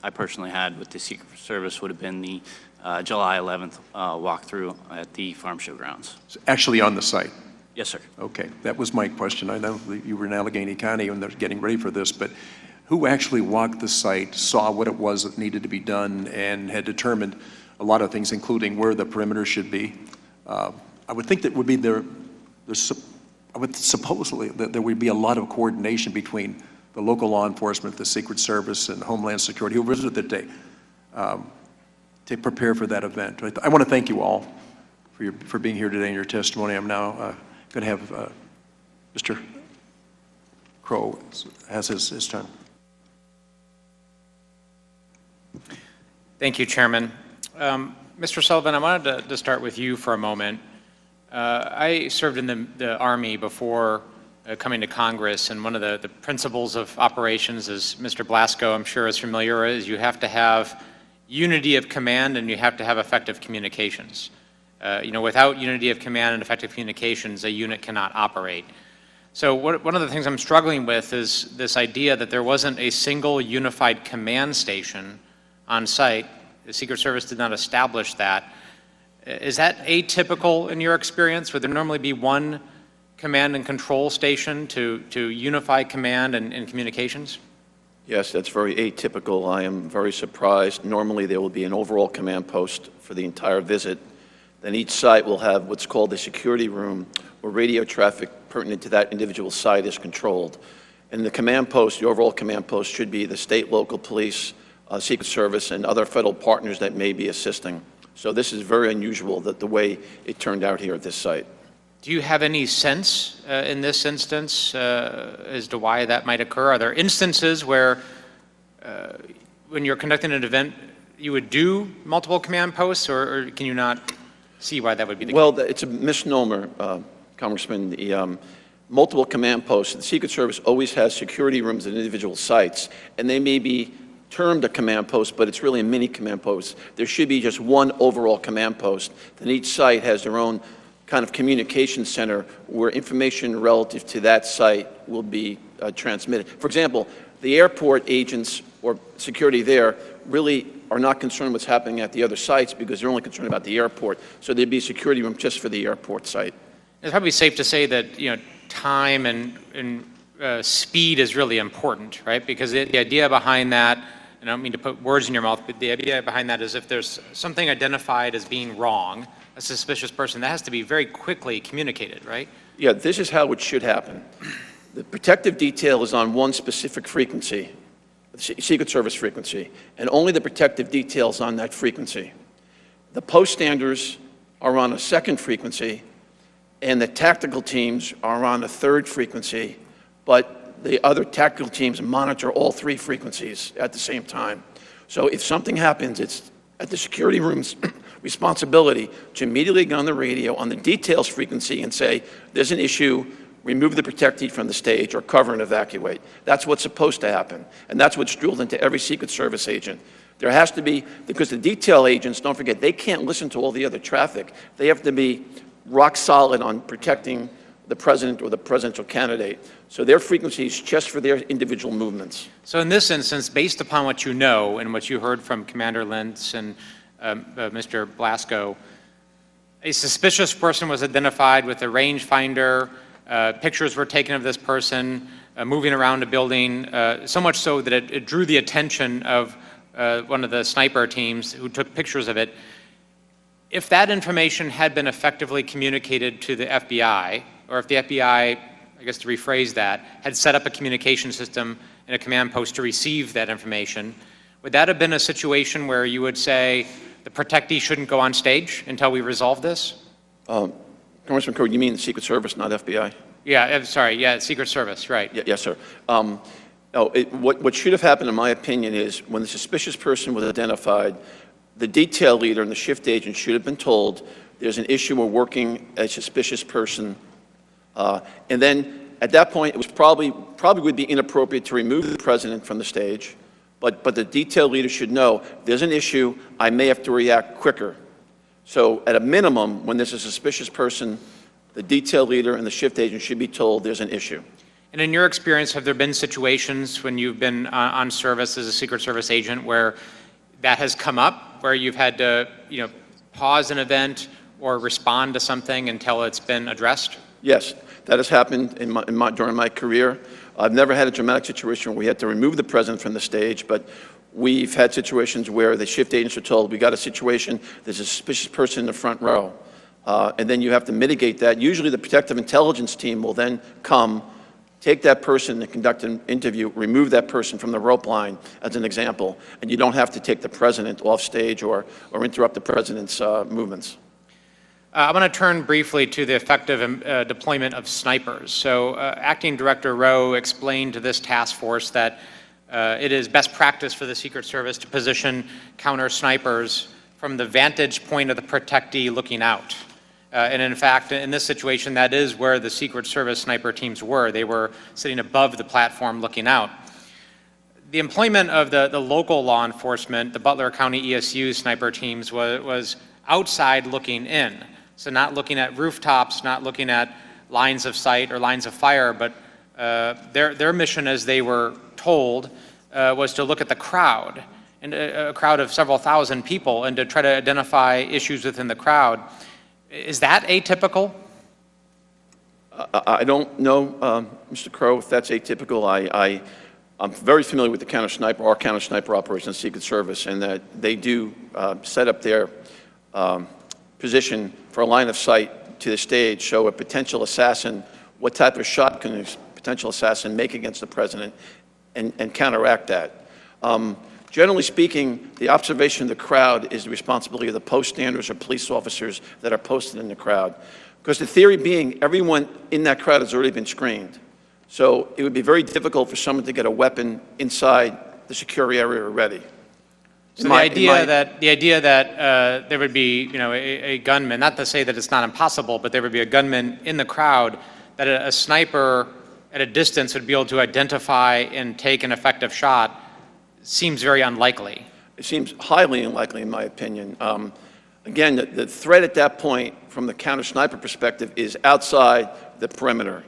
I personally had with the Secret Service would have been the July 11th walkthrough at the farm show grounds. So actually on the site? Yes, sir. Okay, that was my question. I know that you were in Allegheny County when they're getting ready for this, but who actually walked the site, saw what it was that needed to be done, and had determined a lot of things, including where the perimeter should be? I would think that would be I would supposedly that there would be a lot of coordination between the local law enforcement, the Secret Service, and Homeland Security, who visited that day, to prepare for that event. I want to thank you all for being here today in your testimony. I'm now going to have Mr. Crow has his turn. Thank you, Chairman. Mr. Sullivan, I wanted to start with you for a moment. I served in the Army before coming to Congress, and one of the principles of operations, as Mr. Blasco, I'm sure, is familiar, is you have to have unity of command and you have to have effective communications. Without unity of command and effective communications, a unit cannot operate. So one of the things I'm struggling with is this idea that there wasn't a single unified command station on site. The Secret Service did not establish that. Is that atypical in your experience? Would there normally be one command and control station to unify command and communications? Yes, that's very atypical. I am very surprised. Normally, there will be an overall command post for the entire visit. Then each site will have what's called a security room, where radio traffic pertinent to that individual site is controlled. And the command post, the overall command post, should be the state, local police, Secret Service, and other federal partners that may be assisting. So this is very unusual, that the way it turned out here at this site. Do you have any sense in this instance as to why that might occur? Are there instances where when you're conducting an event, you would do multiple command posts, or can you not see why that would be the case? Well, it's a misnomer, Congressman. The multiple command posts, the Secret Service always has security rooms at individual sites, and they may be termed a command post, but it's really a mini command post. There should be just one overall command post. Then each site has their own kind of communication center where information relative to that site will be transmitted. For example, the airport agents or security there really are not concerned what's happening at the other sites because they're only concerned about the airport. So there'd be a security room just for the airport site. It's probably safe to say that time and speed is really important, right? Because the idea behind that, and I don't mean to put words in your mouth, but the idea behind that is if there's something identified as being wrong, a suspicious person, that has to be very quickly communicated, right? Yeah, this is how it should happen. The protective detail is on one specific frequency, the Secret Service frequency, and only the protective details on that frequency. The post standers are on a second frequency, and the tactical teams are on a third frequency, but the other tactical teams monitor all three frequencies at the same time. So if something happens, it's at the security rooms responsibility to immediately go on the radio on the details frequency and say, there's an issue, remove the protectee from the stage or cover and evacuate. That's what's supposed to happen. And that's what's drilled into every Secret Service agent. There has to be, because the detail agents, don't forget, they can't listen to all the other traffic. They have to be rock solid on protecting the president or the presidential candidate. So their frequency is just for their individual movements. So in this instance, based upon what you know and what you heard from Commander Lentz and Mr. Blasco, a suspicious person was identified with a rangefinder. Pictures were taken of this person moving around a building, so much so that it drew the attention of one of the sniper teams who took pictures of it. If that information had been effectively communicated to the FBI, or if the FBI, I guess to rephrase that, had set up a communication system and a command post to receive that information, would that have been a situation where you would say the protectee shouldn't go on stage until we resolve this? Congressman Crow, you mean the Secret Service, not FBI? Yeah, I'm sorry, yeah, Secret Service, right. Yes, sir. What should have happened, in my opinion, is when the suspicious person was identified, the detail leader and the shift agent should have been told there's an issue, we're working a suspicious person. And then at that point, it was probably would be inappropriate to remove the president from the stage, but the detail leader should know there's an issue, I may have to react quicker. So at a minimum, when there's a suspicious person, the detail leader and the shift agent should be told there's an issue. And in your experience, have there been situations when you've been on service as a Secret Service agent where that has come up, where you've had to, pause an event or respond to something until it's been addressed? Yes, that has happened during my career. I've never had a dramatic situation where we had to remove the president from the stage, but we've had situations where the shift agents are told, we got a situation, there's a suspicious person in the front row. And then you have to mitigate that. Usually the protective intelligence team will then come, take that person and conduct an interview, remove that person from the rope line, as an example, and you don't have to take the president off stage or interrupt the president's movements. I want to turn briefly to the effective deployment of snipers. So Acting Director Rowe explained to this task force that it is best practice for the Secret Service to position counter snipers from the vantage point of the protectee looking out. And in fact, in this situation, that is where the Secret Service sniper teams were. They were sitting above the platform looking out. The employment of the local law enforcement, the Butler County ESU sniper teams, was outside looking in. So not looking at rooftops, not looking at lines of sight or lines of fire, but their mission, as they were told, was to look at the crowd, and a crowd of several thousand people, and to try to identify issues within the crowd. Is that atypical? I don't know, Mr. Crow, if that's atypical. I'm very familiar with the our counter-sniper operation in the Secret Service, and that they do set up their position for a line of sight to the stage, show a potential assassin, what type of shot can a potential assassin make against the president, and counteract that. Generally speaking, the observation of the crowd is the responsibility of the poststanders or police officers that are posted in the crowd. Because the theory being, everyone in that crowd has already been screened. So it would be very difficult for someone to get a weapon inside the secure area already. So the idea that there would be, a gunman, not to say that it's not impossible, but there would be a gunman in the crowd, that a sniper at a distance would be able to identify and take an effective shot, seems very unlikely. It seems highly unlikely, in my opinion. Again, the threat at that point, from the counter-sniper perspective, is outside the perimeter,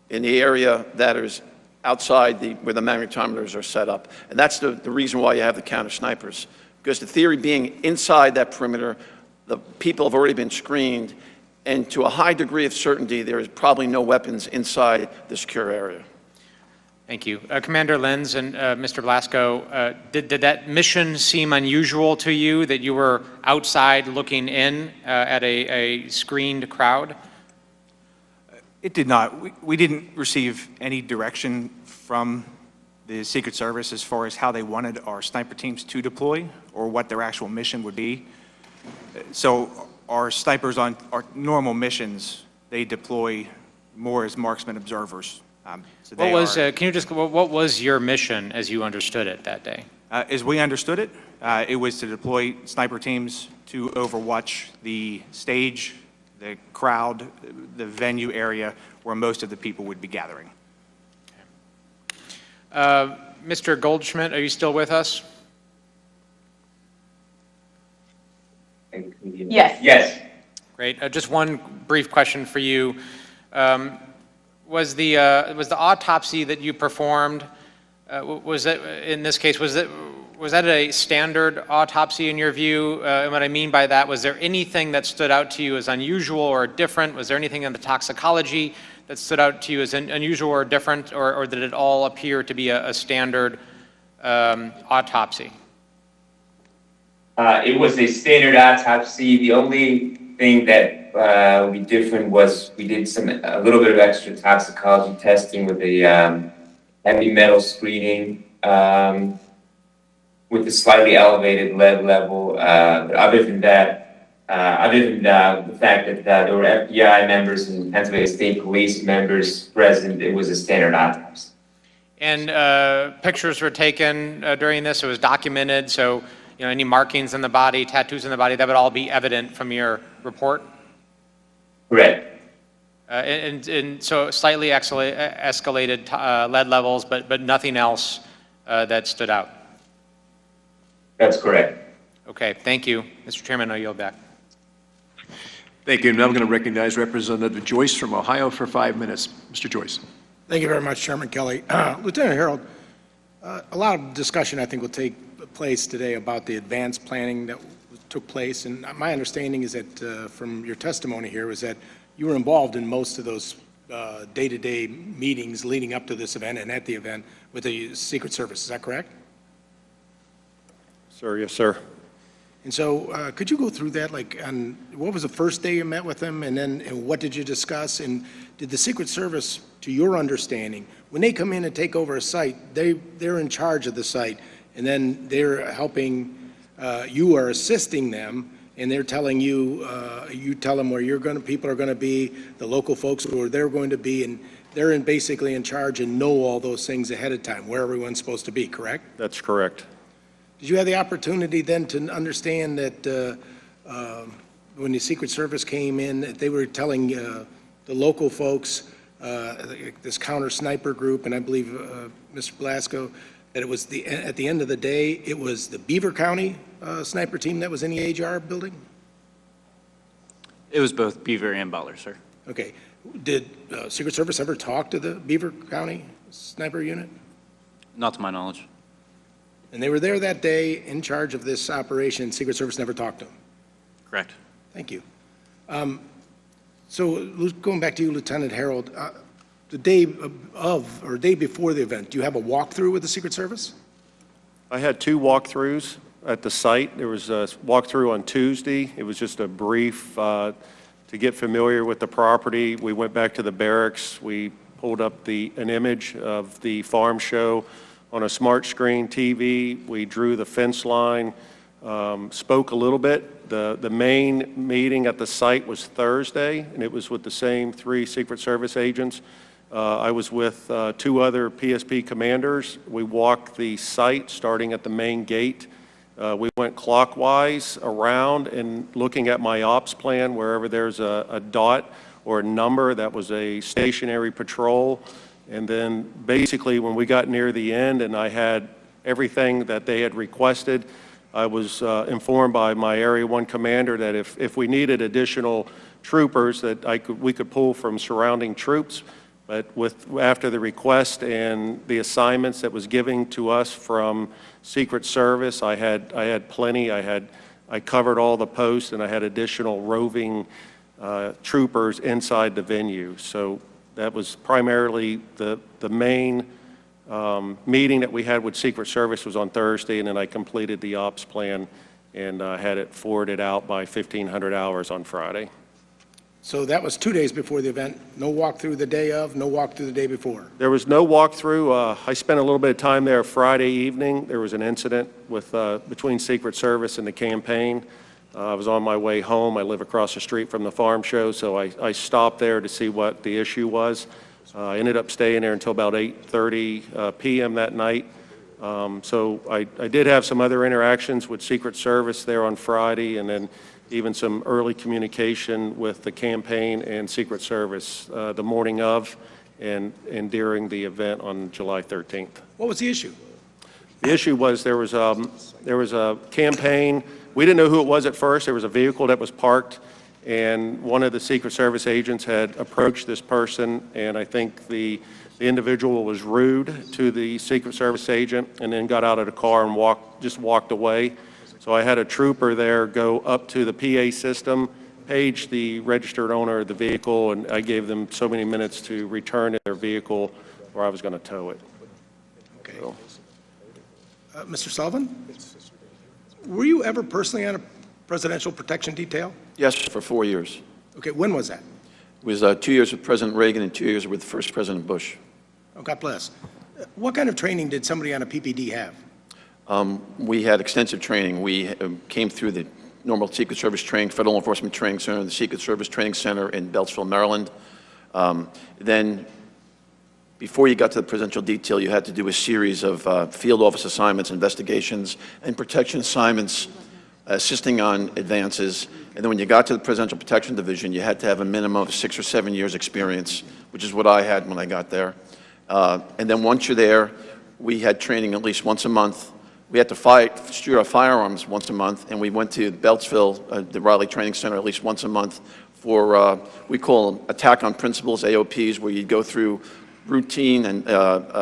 in the area that is outside where the magnetometers are set up. And that's the reason why you have the counter-snipers. Because the theory being, inside that perimeter, the people have already been screened, and to a high degree of certainty, there is probably no weapons inside the secure area. Thank you. Commander Lenz and Mr. Blasco, did that mission seem unusual to you, that you were outside looking in at a screened crowd? It did not. We didn't receive any direction from the Secret Service as far as how they wanted our sniper teams to deploy or what their actual mission would be. So our snipers on our normal missions, they deploy more as marksman observers. So what was your mission as you understood it that day? As we understood it, It was to deploy sniper teams to overwatch the stage, the crowd, the venue area where most of the people would be gathering. Mr. Goldschmidt, are you still with us? Yes. Yes. Great. Just one brief question for you. Was the autopsy that you performed, was that, in this case, was that a standard autopsy in your view? And what I mean by that, was there anything that stood out to you as unusual or different? Was there anything in the toxicology that stood out to you as unusual or different, or did it all appear to be a standard autopsy? It was a standard autopsy. The only thing that would be different was we did a little bit of extra toxicology testing with a heavy metal screening with a slightly elevated lead level. But other than that, the fact that there were FBI members and Pennsylvania State Police members present, it was a standard autopsy. And pictures were taken during this. It was documented. So, you know, any markings in the body, tattoos in the body, that would all be evident from your report? Correct. And so slightly escalated lead levels, but nothing else that stood out? That's correct. Okay, thank you. Mr. Chairman, I'll yield back. Thank you. Now I'm going to recognize Representative Joyce from Ohio for 5 minutes. Mr. Joyce. Thank you very much, Chairman Kelly. Lieutenant Harold, a lot of discussion, I think, will take place today about the advanced planning that took place. And my understanding is that from your testimony here was that you were involved in most of those day-to-day meetings leading up to this event and at the event with the Secret Service. Is that correct? Sir, yes, sir. And so could you go through that, like, on what was the first day you met with them, and then what did you discuss? And did the Secret Service, to your understanding, when they come in and take over a site, they're in charge of the site, and then they're helping, you are assisting them, and they're telling you, you tell them where people are going to be, the local folks where they're going to be, and they're basically in charge and know all those things ahead of time, where everyone's supposed to be, correct? That's correct. Did you have the opportunity then to understand that when the Secret Service came in, they were telling the local folks, this counter sniper group, and I believe Mr. Blasco, that it was at the end of the day, it was the Beaver County sniper team that was in the HR building? It was both Beaver and Butler, sir. Okay. Did Secret Service ever talk to the Beaver County sniper unit? Not to my knowledge. And they were there that day in charge of this operation. Secret Service never talked to them? Correct. Thank you. So going back to you, Lieutenant Harold, the day of or day before the event, do you have a walkthrough with the Secret Service? I had 2 walkthroughs at the site. There was a walkthrough on Tuesday. It was just a brief to get familiar with the property. We went back to the barracks. We pulled up an image of the farm show on a smart screen TV. We drew the fence line, spoke a little bit. The main meeting at the site was Thursday, and it was with the same 3 Secret Service agents. I was with 2 other PSP commanders. We walked the site starting at the main gate. We went clockwise around and looking at my ops plan, wherever there's a dot or a number, that was a stationary patrol. And then basically when we got near the end and I had everything that they had requested, I was informed by my Area 1 commander that if we needed additional troopers that we could pull from surrounding troops. But after the request and the assignments that was given to us from Secret Service, I had plenty. I covered all the posts and I had additional roving troopers inside the venue. So that was primarily the main meeting that we had with Secret Service was on Thursday, and then I completed the ops plan and had it forwarded out by 1,500 hours on Friday. So that was 2 days before the event. No walkthrough the day of, no walkthrough the day before. There was no walkthrough. I spent a little bit of time there Friday evening. There was an incident between Secret Service and the campaign. I was on my way home. I live across the street from the farm show, so I stopped there to see what the issue was. I ended up staying there until about 8:30 p.m. that night. So I did have some other interactions with Secret Service there on Friday, and then even some early communication with the campaign and Secret Service the morning of and during the event on July 13th. What was the issue? The issue was there was a campaign. We didn't know who it was at first. There was a vehicle that was parked, and one of the Secret Service agents had approached this person, and I think the individual was rude to the Secret Service agent and then got out of the car and just walked away. So I had a trooper there go up to the PA system, page the registered owner of the vehicle, and I gave them so many minutes to return to their vehicle or I was going to tow it. Okay. So. Mr. Sullivan? Were you ever personally on a presidential protection detail? Yes, for 4 years. Okay, when was that? It was 2 years with President Reagan and 2 years with first President Bush. Oh, God bless. What kind of training did somebody on a PPD have? We had extensive training. We came through the normal Secret Service training, Federal Enforcement Training Center, the Secret Service Training Center in Beltsville, Maryland. Then, before you got to the presidential detail, you had to do a series of field office assignments, investigations, and protection assignments, assisting on advances. And then when you got to the Presidential Protection Division, you had to have a minimum of 6 or 7 years experience, which is what I had when I got there. And then once you're there, we had training at least once a month. We had to shoot our firearms once a month, and we went to Beltsville, the Riley Training Center, at least once a month for, we call them attack on principles, AOPs, where you'd go through routine and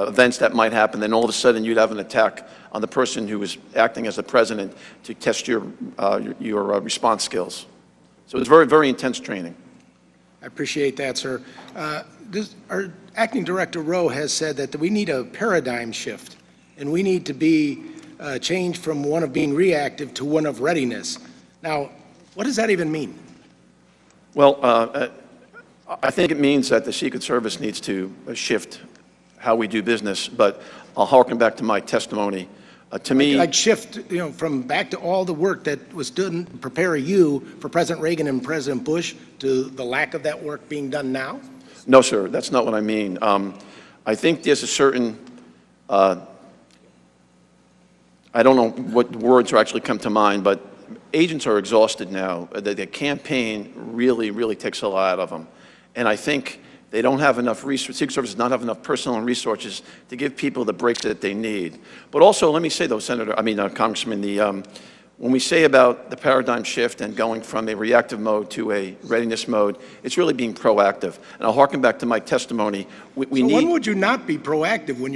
events that might happen, then all of a sudden you'd have an attack on the person who was acting as the president to test your response skills. So it was very, very intense training. I appreciate that, sir. Our acting director, Rowe, has said that we need a paradigm shift, and we need to be changed from one of being reactive to one of readiness. Now, what does that even mean? Well, I think it means that the Secret Service needs to shift how we do business, but I'll harken back to my testimony. To me, Like shift, from back to all the work that was done to prepare you for President Reagan and President Bush to the lack of that work being done now? no, sir, that's not what I mean. I think there's a certain, I don't know what words actually come to mind, but agents are exhausted now. The campaign really, really takes a lot out of them. And I think they don't have enough resources, Secret Service does not have enough personnel and resources to give people the break that they need. But also, let me say though, Congressman, when we say about the paradigm shift and going from a reactive mode to a readiness mode, it's really being proactive. And I'll harken back to my testimony. So when would you not be proactive when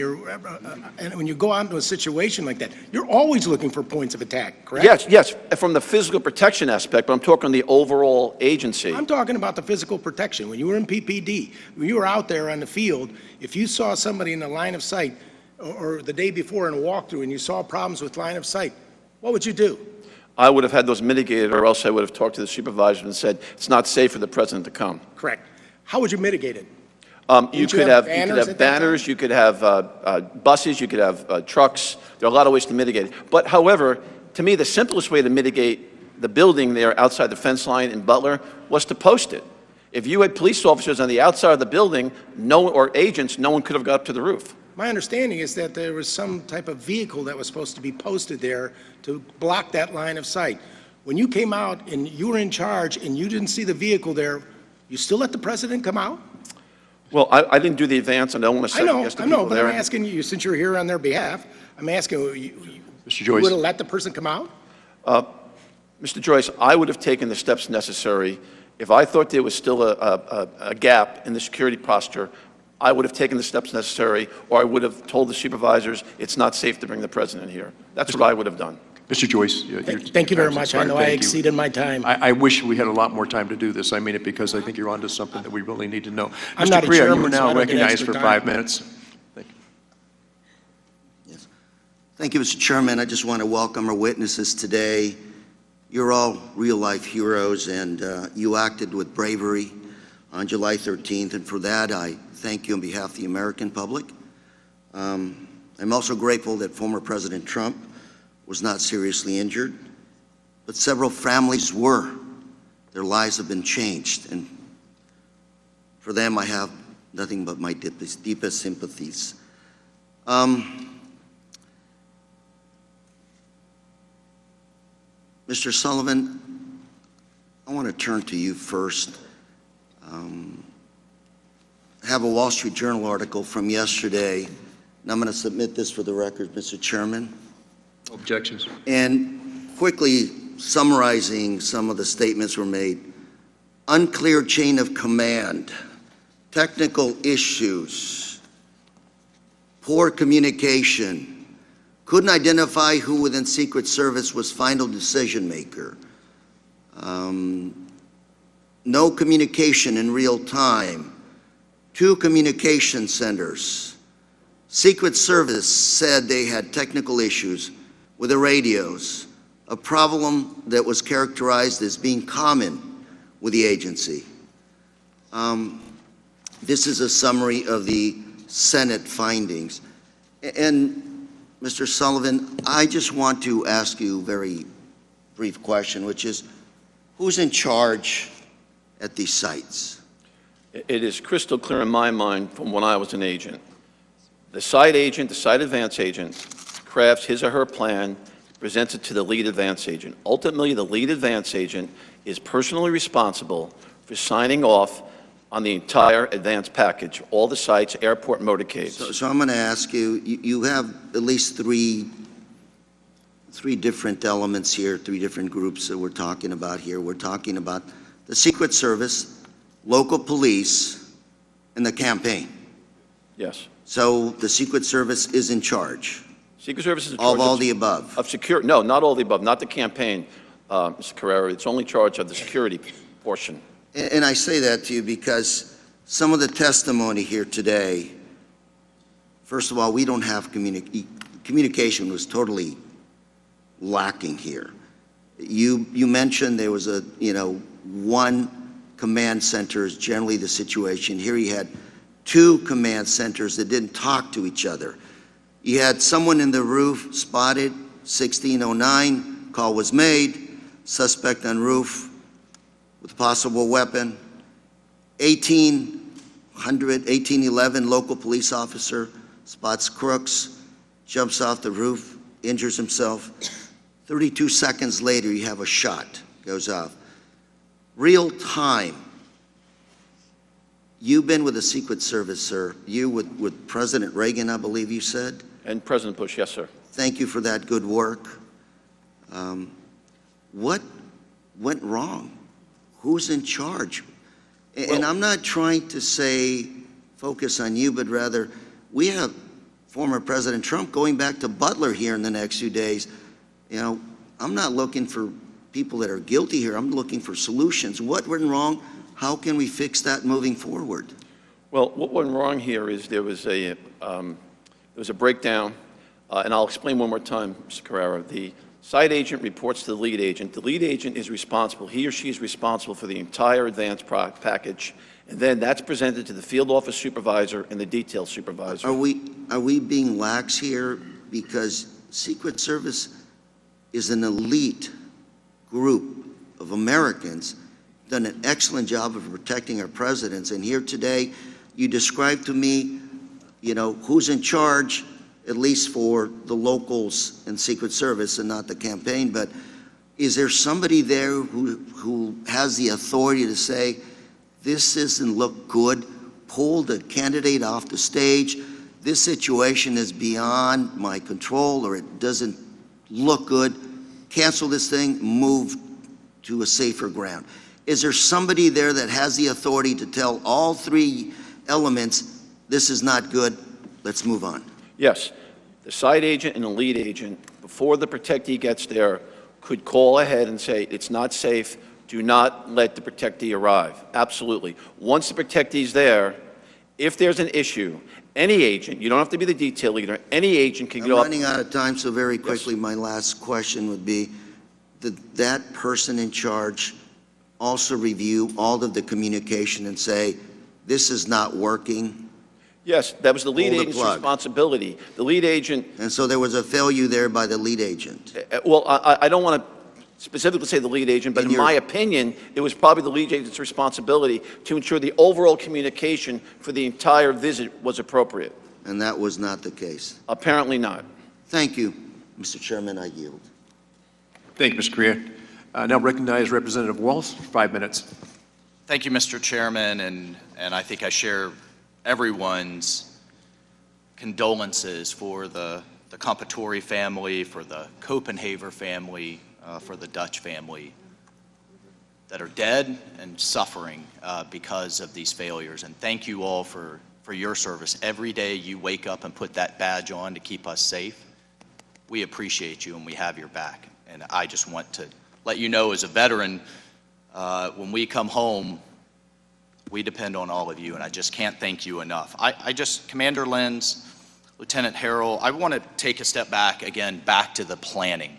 when you go out into a situation like that? You're always looking for points of attack, correct? Yes, from the physical protection aspect, but I'm talking the overall agency. I'm talking about the physical protection. When you were in PPD, when you were out there on the field, if you saw somebody in the line of sight or the day before in a walkthrough and you saw problems with line of sight, what would you do? I would have had those mitigated, or else I would have talked to the supervisor and said, it's not safe for the president to come. Correct. How would you mitigate it? You could have banners, you could have buses, you could have trucks. There are a lot of ways to mitigate it. But however, to me, the simplest way to mitigate the building there outside the fence line in Butler was to post it. If you had police officers on the outside of the building, or agents, no one could have got up to the roof. My understanding is that there was some type of vehicle that was supposed to be posted there to block that line of sight. When you came out and you were in charge and you didn't see the vehicle there, you still let the president come out? Well, I didn't do the advance, and I don't want to second guess the I know, people but there. I'm asking you, since you're here on their behalf, I'm asking you, Mr. you Joyce. would have let the person come out? Mr. Joyce, I would have taken the steps necessary. If I thought there was still a gap in the security posture, I would have taken the steps necessary, or I would have told the supervisors it's not safe to bring the president here. That's what I would have done. Mr. Joyce. Thank you very much. I know I exceeded my time. I wish we had a lot more time to do this. I mean it because I think you're onto something that we really need to know. I'm Mr. not a Priya, you chairman, are so I now don't get recognized extra for time. 5 minutes. Thank you. Yes. Thank you, Mr. Chairman. I just want to welcome our witnesses today. You're all real-life heroes, and you acted with bravery on July 13th, and for that, I thank you on behalf of the American public. I'm also grateful that former President Trump was not seriously injured, but several families were. Their lives have been changed, and for them, I have nothing but my deepest sympathies. Mr. Sullivan, I want to turn to you first. I have a Wall Street Journal article from yesterday, and I'm going to submit this for the record, Mr. Chairman. Objections. And quickly summarizing some of the statements were made. Unclear chain of command, technical issues, poor communication, couldn't identify who within Secret Service was final decision maker, no communication in real time, 2 communication centers. Secret Service said they had technical issues with the radios, a problem that was characterized as being common with the agency. This is a summary of the Senate findings. And Mr. Sullivan, I just want to ask you a very brief question, which is, who's in charge at these sites? It is crystal clear in my mind from when I was an agent. The site agent, the site advance agent, crafts his or her plan, presents it to the lead advance agent. Ultimately, the lead advance agent is personally responsible for signing off on the entire advance package, all the sites, airport motorcades. So I'm going to ask you, you have at least three different elements here, 3 different groups that we're talking about here. We're talking about the Secret Service, local police, and the campaign. Yes. So the Secret Service is in charge Secret Service is in charge of all the above. of security. No, not all the above, not the campaign, Mr. Carrera. It's only charge of the security portion. And I say that to you because some of the testimony here today, first of all, we don't have communication was totally lacking here. You mentioned there was a, one command center is generally the situation. Here you had 2 command centers that didn't talk to each other. You had someone in the roof spotted, 1609, call was made, suspect on roof with possible weapon. 1811, local police officer spots crooks, jumps off the roof, injures himself. 32 seconds later, you have a shot, goes off. Real time. You've been with the Secret Service, sir. You with President Reagan, I believe you said. And President Bush, yes, sir. Thank you for that good work. What went wrong? Who's in charge? And I'm not trying to say focus on you, but rather we have former President Trump going back to Butler here in the next few days. I'm not looking for people that are guilty here. I'm looking for solutions. What went wrong? How can we fix that moving forward? Well, what went wrong here is there was a breakdown, and I'll explain one more time, Mr. Carrera. The site agent reports to the lead agent. The lead agent is responsible. He or she is responsible for the entire advance package, and then that's presented to the field office supervisor and the detail supervisor. Are we being lax here? Because Secret Service is an elite group of Americans, done an excellent job of protecting our presidents. And here today, you described to me, who's in charge, at least for the locals and Secret Service and not the campaign. But is there somebody there who has the authority to say, this doesn't look good, pull the candidate off the stage, this situation is beyond my control, or it doesn't look good, cancel this thing, move to a safer ground? Is there somebody there that has the authority to tell all 3 elements, this is not good, let's move on? Yes. The site agent and the lead agent, before the protectee gets there, could call ahead and say, it's not safe, do not let the protectee arrive. Absolutely. Once the protectee's there, if there's an issue, any agent, you don't have to be the detail leader, any agent can go up. I'm running out of time, so very quickly, my last question would be, did that person in charge also review all of the communication and say, this is not working? Yes, that was the lead Pull the agent's plug. responsibility. The lead agent, And so there was a failure there by the lead agent. well, I don't want to specifically say the lead agent, but in my opinion, it was probably the lead agent's responsibility to ensure the overall communication for the entire visit was appropriate. And that was not the case. Apparently not. Thank you, Mr. Chairman, I yield. Thank you, Mr. Correa. Now recognize Representative Walz for 5 minutes. Thank you, Mr. Chairman, and I think I share everyone's condolences for the Compatore family, for the Copenhaver family, for the Dutch family that are dead and suffering because of these failures. And thank you all for your service. Every day you wake up and put that badge on to keep us safe. We appreciate you and we have your back. And I just want to let you know, as a veteran, when we come home, we depend on all of you, and I just can't thank you enough. Commander Lenz, Lieutenant Harrell, I want to take a step back again, back to the planning.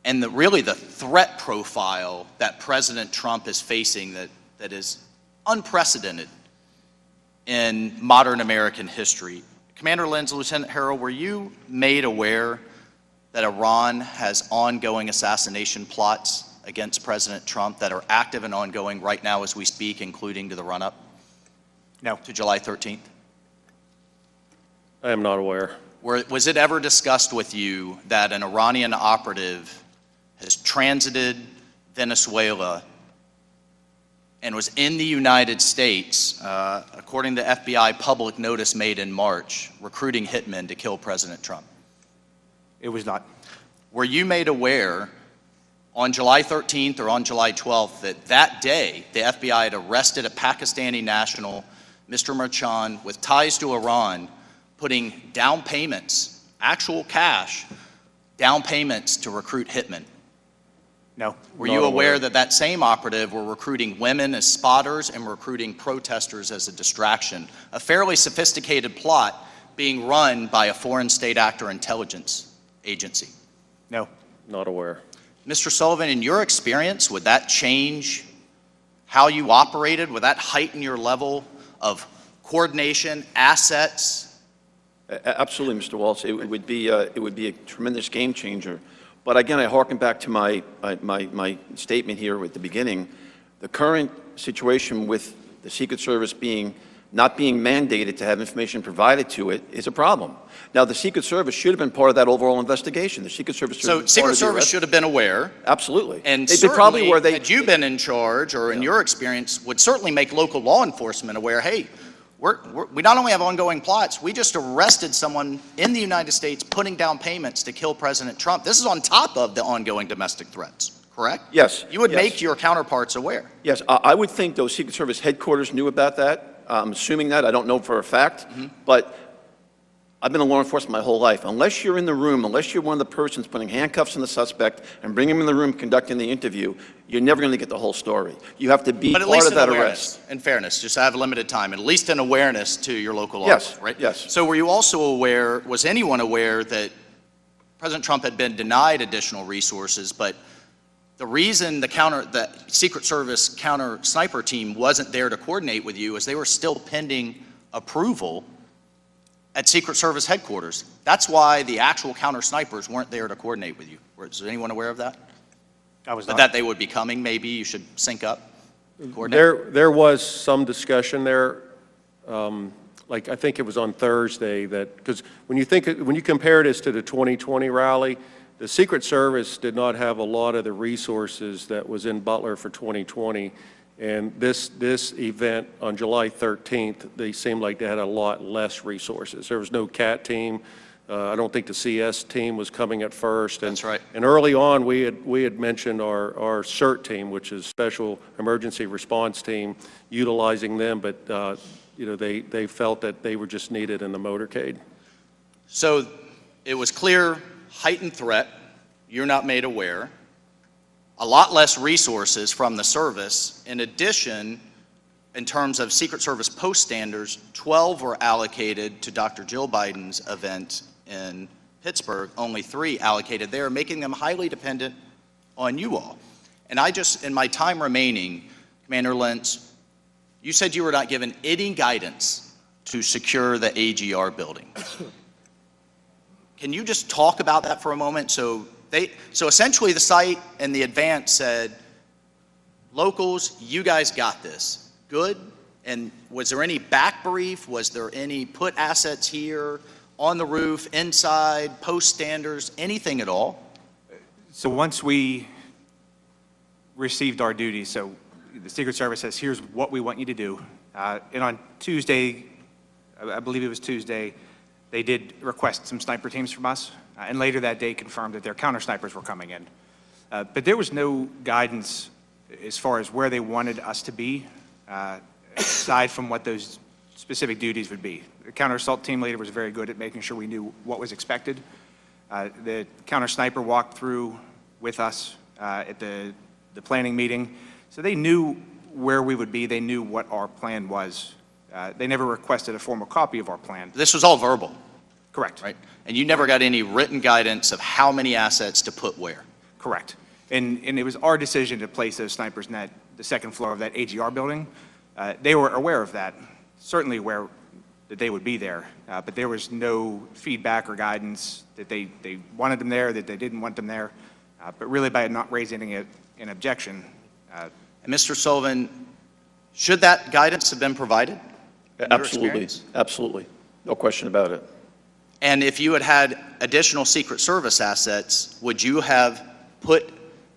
And really the threat profile that President Trump is facing that is unprecedented in modern American history. Commander Lenz, Lieutenant Harrell, were you made aware that Iran has ongoing assassination plots against President Trump that are active and ongoing right now as we speak, including to the run-up? No. To July 13th? I am not aware. Was it ever discussed with you that an Iranian operative has transited Venezuela and was in the United States, according to FBI public notice made in March, recruiting hitmen to kill President Trump? It was not. Were you made aware on July 13th or on July 12th that day the FBI had arrested a Pakistani national, Mr. Merchan, with ties to Iran, putting down payments, actual cash, down payments to recruit hitmen? No. Were you aware that that same operative were recruiting women as spotters and recruiting protesters as a distraction? A fairly sophisticated plot being run by a foreign state actor intelligence agency. No. Not aware. Mr. Sullivan, in your experience, would that change how you operated? Would that heighten your level of coordination, assets? Absolutely, Mr. Walz. It would be a tremendous game changer. But again, I hearken back to my statement here at the beginning. The current situation with the Secret Service not being mandated to have information provided to it is a problem. Now, the Secret Service should have been part of that overall investigation. The Secret Service should have been part Secret of the Service arrest. should have been aware. Absolutely. And They've been probably where had you been in charge, or in your experience, would certainly make local law enforcement aware, hey, we not only have ongoing plots, we just arrested someone in the United States putting down payments to kill President Trump. This is on top of the ongoing domestic threats, correct? Yes. You would yes. make your counterparts aware. Yes, I would think those Secret Service headquarters knew about that. I'm assuming that. I don't know for a fact. But I've been in law enforcement my whole life. Unless you're in the room, unless you're one of the persons putting handcuffs on the suspect and bringing him in the room conducting the interview, you're never going to get the whole story. You have to be But at part least of that in arrest. awareness, in fairness, just I have limited time, at least in awareness to your local law Yes, enforcement, right? yes. So were you also aware, was anyone aware that President Trump had been denied additional resources, but the reason the Secret Service counter sniper team wasn't there to coordinate with you is they were still pending approval at Secret Service headquarters. That's why the actual counter snipers weren't there to coordinate with you. Was anyone aware of that? I was But not. that they would be coming, maybe you should sync up, coordinate? There was some discussion there, like I think it was on Thursday, that, because when you compare this to the 2020 rally, the Secret Service did not have a lot of the resources that was in Butler for 2020. And this event on July 13th, they seemed like they had a lot less resources. There was no CAT team. I don't think the CS team was coming at first. And, That's right. And early on, we had mentioned our CERT team, which is Special Emergency Response Team, utilizing them, but they felt that they were just needed in the motorcade. So it was clear, heightened threat, you're not made aware, a lot less resources from the service. In addition, in terms of Secret Service post standards, 12 were allocated to Dr. Jill Biden's event in Pittsburgh, only 3 allocated there, making them highly dependent on you all. And in my time remaining, Commander Lentz, you said you were not given any guidance to secure the AGR building. Can you just talk about that for a moment? So essentially the site and the advance said, locals, you guys got this. Good? And was there any back brief? Was there any put assets here, on the roof, inside, post standards, anything at all? So once we received our duties, so the Secret Service says, here's what we want you to do. And on Tuesday, I believe it was Tuesday, they did request some sniper teams from us, and later that day confirmed that their counter snipers were coming in. But there was no guidance as far as where they wanted us to be, aside from what those specific duties would be. The counter assault team leader was very good at making sure we knew what was expected. The counter sniper walked through with us at the planning meeting, so they knew where we would be. They knew what our plan was. They never requested a formal copy of our plan. This was all verbal, Correct. right? And you never got any written guidance of how many assets to put where? Correct. And it was our decision to place those snipers in the second floor of that AGR building. They were aware of that, certainly aware that they would be there, but there was no feedback or guidance that they wanted them there, that they didn't want them there. But really, by not raising an objection. And Mr. Sullivan, should that guidance have been provided? in your Absolutely, experience? absolutely. No question about it. And if you had had additional Secret Service assets, would you have put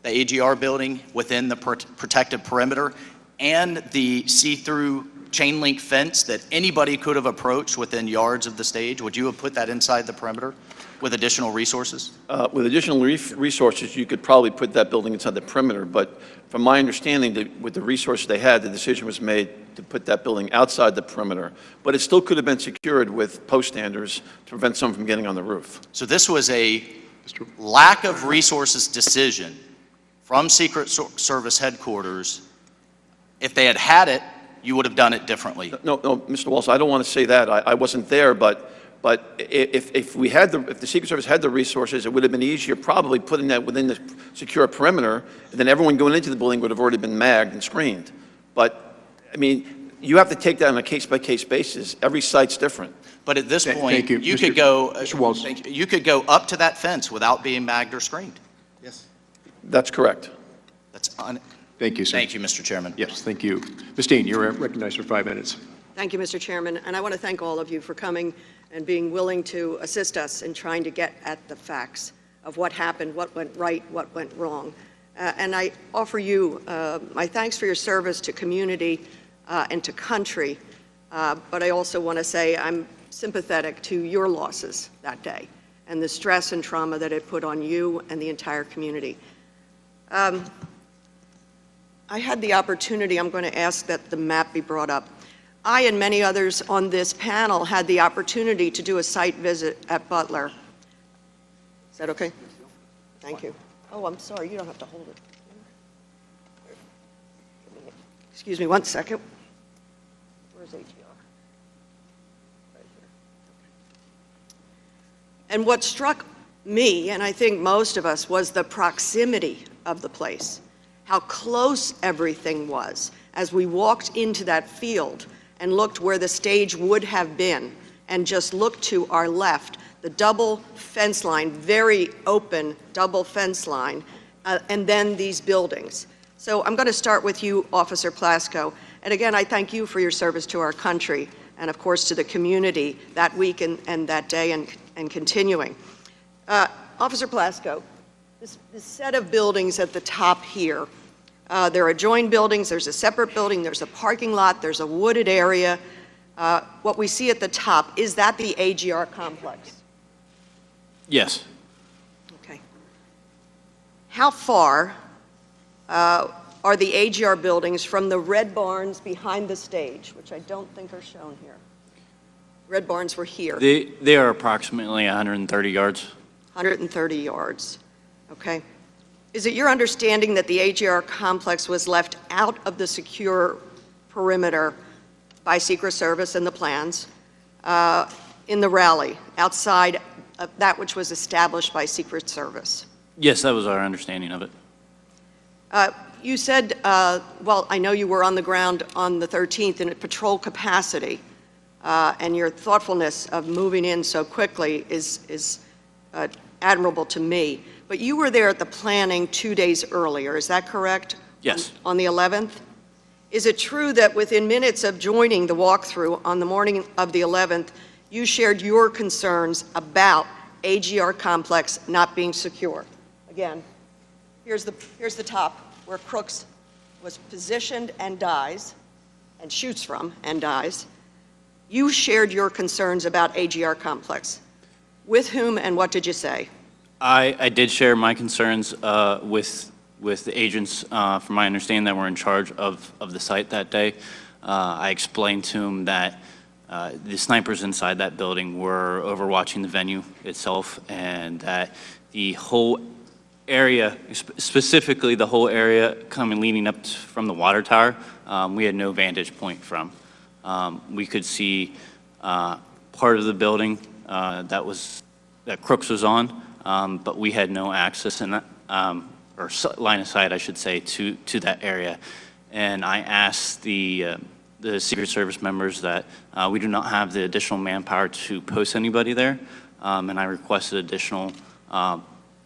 the AGR building within the protective perimeter and the see-through chain link fence that anybody could have approached within yards of the stage? Would you have put that inside the perimeter with additional resources? With additional resources, you could probably put that building inside the perimeter, but from my understanding, with the resources they had, the decision was made to put that building outside the perimeter. But it still could have been secured with post standers to prevent someone from getting on the roof. So this was a lack of resources decision from Secret Service headquarters. If they had had it, you would have done it differently. No, Mr. Walsh, I don't want to say that. I wasn't there, but if the Secret Service had the resources, it would have been easier probably putting that within the secure perimeter, and then everyone going into the building would have already been magged and screened. But, I mean, you have to take that on a case-by-case basis. Every site's different. But at this point, Thank you. you Mr. could go, Mr. Walsh. you could go up to that fence without being magged or screened. That's correct. Thank you, sir. Thank you, Mr. Chairman. Yes, thank you. Ms. Dean, you're recognized for 5 minutes. Thank you, Mr. Chairman, and I want to thank all of you for coming and being willing to assist us in trying to get at the facts of what happened, what went right, what went wrong. And I offer you my thanks for your service to community and to country, but I also want to say I'm sympathetic to your losses that day and the stress and trauma that it put on you and the entire community. I had the opportunity, I'm going to ask that the map be brought up. I and many others on this panel had the opportunity to do a site visit at Butler. Is that okay? Thank you. Oh, I'm sorry, you don't have to hold it. Excuse me 1 second. Where's AGR? Right here. And what struck me, and I think most of us, was the proximity of the place, how close everything was as we walked into that field and looked where the stage would have been and just looked to our left, the double fence line, very open double fence line, and then these buildings. So I'm going to start with you, Officer Plasko. And again, I thank you for your service to our country and, of course, to the community that week and that day and continuing. Officer Plasko, this set of buildings at the top here, they're adjoined buildings, there's a separate building, there's a parking lot, there's a wooded area. What we see at the top, is that the AGR complex? Yes. Okay. How far are the AGR buildings from the red barns behind the stage, which I don't think are shown here? Red barns were here. They are approximately 130 yards. 130 yards. Okay. Is it your understanding that the AGR complex was left out of the secure perimeter by Secret Service and the plans in the rally, outside of that which was established by Secret Service? Yes, that was our understanding of it. You said, well, I know you were on the ground on the 13th in a patrol capacity, and your thoughtfulness of moving in so quickly is admirable to me. But you were there at the planning 2 days earlier, is that correct? Yes. On the 11th? Is it true that within minutes of joining the walkthrough on the morning of the 11th, you shared your concerns about AGR complex not being secure? Again, here's the top where Crooks was positioned and dies, and shoots from and dies. You shared your concerns about AGR complex. With whom and what did you say? I did share my concerns with the agents, from my understanding, that were in charge of the site that day. I explained to them that the snipers inside that building were overwatching the venue itself, and that the whole area, specifically the whole area leading up from the water tower, we had no vantage point from. We could see part of the building that Crooks was on, but we had no access or line of sight, I should say, to that area. And I asked the Secret Service members that we do not have the additional manpower to post anybody there, and I requested additional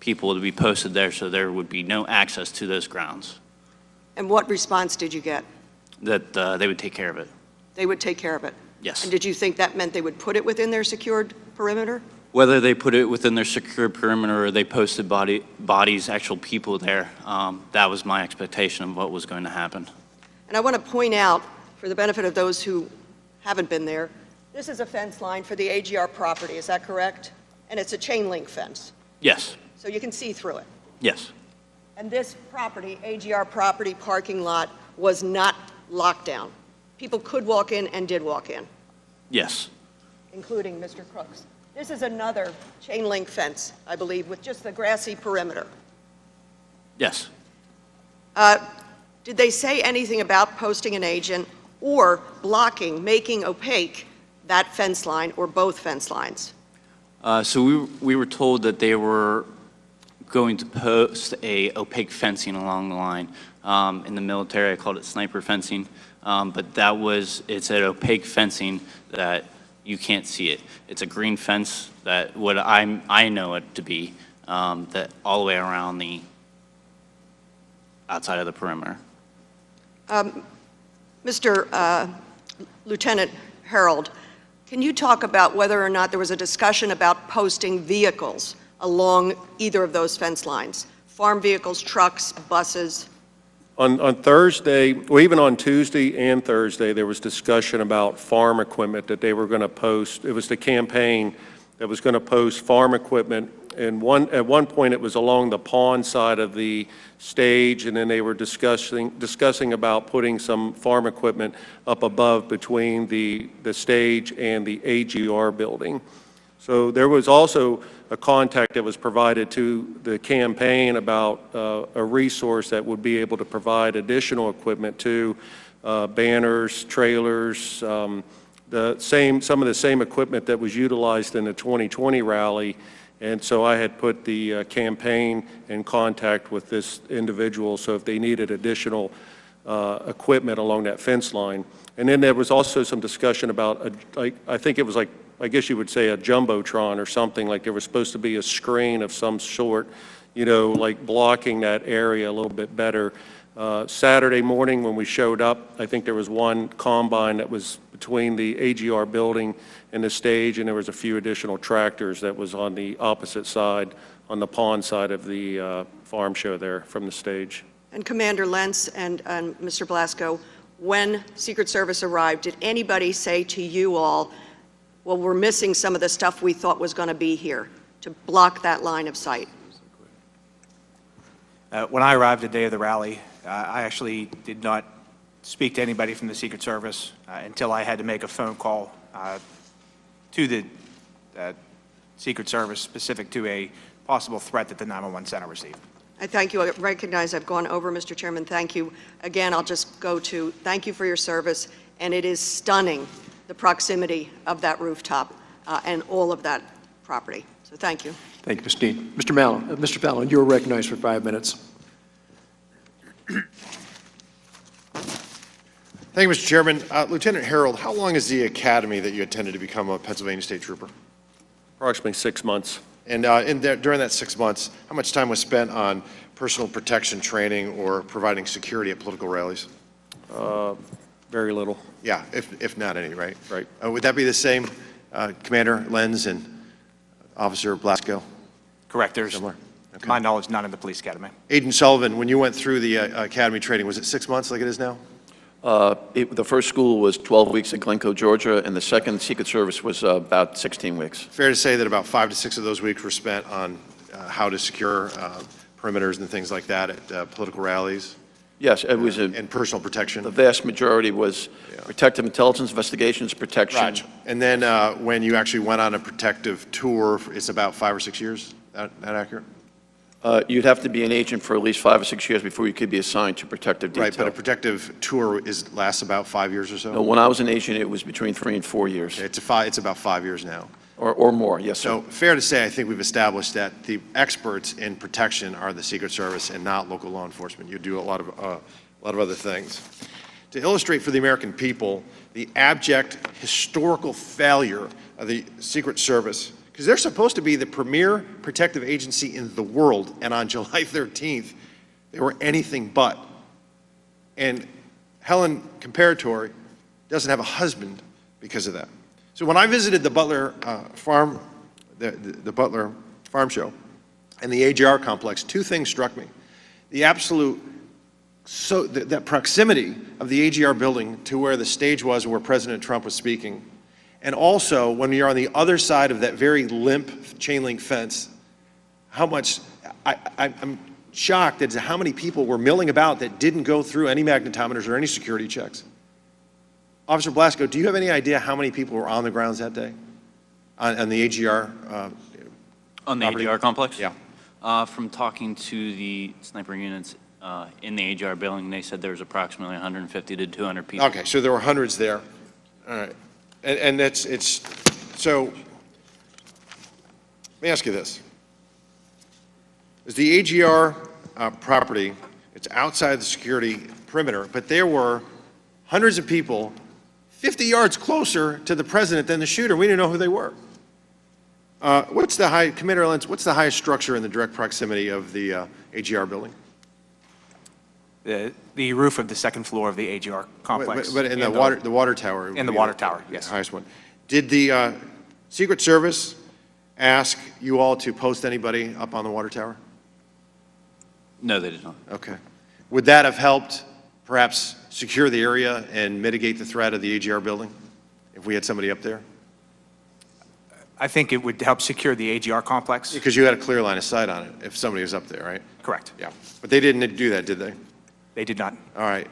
people to be posted there so there would be no access to those grounds. And what response did you get? That they would take care of it. They would take care of it? Yes. And did you think that meant they would put it within their secured perimeter? Whether they put it within their secure perimeter or they posted bodies, actual people there, that was my expectation of what was going to happen. And I want to point out, for the benefit of those who haven't been there, this is a fence line for the AGR property, is that correct? And it's a chain link fence, Yes, so you can see through it. yes, And this property, AGR property parking lot, was not locked down. People could walk in and did walk in, yes, including Mr. Crooks. This is another chain link fence, I believe, with just the grassy perimeter. yes. Did they say anything about posting an agent or blocking, making opaque that fence line or both fence lines? So we were told that they were going to post a opaque fencing along the line. In the military, I called it sniper fencing, but it's an opaque fencing that you can't see it. It's a green fence that what I know it to be, that all the way around the outside of the perimeter. Mr. Lieutenant Harold, can you talk about whether or not there was a discussion about posting vehicles along either of those fence lines? Farm vehicles, trucks, buses? On Thursday, well, even on Tuesday and Thursday, there was discussion about farm equipment that they were going to post. It was the campaign that was going to post farm equipment. And at one point, it was along the pond side of the stage, and then they were discussing about putting some farm equipment up above between the stage and the AGR building. So there was also a contact that was provided to the campaign about a resource that would be able to provide additional equipment to banners, trailers, some of the same equipment that was utilized in the 2020 rally. And so I had put the campaign in contact with this individual, so if they needed additional equipment along that fence line. And then there was also some discussion about, I think it was like, I guess you would say a jumbotron or something, like there was supposed to be a screen of some sort, you know, like blocking that area a little bit better. Saturday morning when we showed up, I think there was one combine that was between the AGR building and the stage, and there was a few additional tractors that was on the opposite side, on the pond side of the farm show there from the stage. And Commander Lentz and Mr. Blasco, when Secret Service arrived, did anybody say to you all, well, we're missing some of the stuff we thought was going to be here, to block that line of sight? When I arrived the day of the rally, I actually did not speak to anybody from the Secret Service until I had to make a phone call to the Secret Service specific to a possible threat that the 911 center received. I thank you. I recognize I've gone over, Mr. Chairman. Thank you. Again, I'll just go to thank you for your service, and it is stunning, the proximity of that rooftop and all of that property. So thank you. Thank you, Ms. Dean. Mr. Fallon, you are recognized for 5 minutes. Thank you, Mr. Chairman. Lieutenant Harold, how long is the academy that you attended to become a Pennsylvania State Trooper? Approximately 6 months. And during that 6 months, how much time was spent on personal protection training or providing security at political rallies? Very little. Yeah, if not any, right? Right. Would that be the same, Commander Lenz and Officer Blasco? Correct. There's Similar. To my knowledge, not in the police academy. Agent Sullivan, when you went through the academy training, was it 6 months like it is now? The first school was 12 weeks at Glencoe, Georgia, and the second Secret Service was about 16 weeks. Fair to say that about 5 to 6 of those weeks were spent on how to secure perimeters and things like that at political rallies? Yes, it was And personal protection? the vast majority was protective intelligence investigations, protection. Right. And then when you actually went on a protective tour, it's about 5 or 6 years? That accurate? You'd have to be an agent for at least 5 or 6 years before you could be assigned to protective detail. Right, but a protective tour lasts about 5 years or so? No, when I was an agent, it was between 3 and 4 years. It's about 5 years now. Or more, yes, sir. So fair to say, I think we've established that the experts in protection are the Secret Service and not local law enforcement. You do a lot of other things. To illustrate for the American people the abject historical failure of the Secret Service, because they're supposed to be the premier protective agency in the world, and on July 13th, they were anything but. And Helen Comparatori doesn't have a husband because of that. So when I visited the Butler farm, the Butler Farm Show and the AGR complex, two things struck me. The absolute, that proximity of the AGR building to where the stage was and where President Trump was speaking. And also, when you're on the other side of that very limp chain link fence, how much, I'm shocked as to how many people were milling about that didn't go through any magnetometers or any security checks. Officer Blasco, do you have any idea how many people were on the grounds that day on the AGR On the property? AGR complex? Yeah. From talking to the sniper units in the AGR building, they said there was approximately 150 to 200 people. Okay, so there were hundreds there. All right. And so, let me ask you this. Is the AGR property, it's outside the security perimeter, but there were hundreds of people 50 yards closer to the president than the shooter. We didn't know who they were. Commander Lenz, what's the highest structure in the direct proximity of the AGR building? The roof of the second floor of the AGR complex. But in the water tower. In the water tower, yes. The highest one. Did the Secret Service ask you all to post anybody up on the water tower? No, they did not. Okay. Would that have helped perhaps secure the area and mitigate the threat of the AGR building if we had somebody up there? I think it would help secure the AGR complex. Because you had a clear line of sight on it if somebody was up there, right? Correct. Yeah. But they didn't do that, did they? They did not. All right.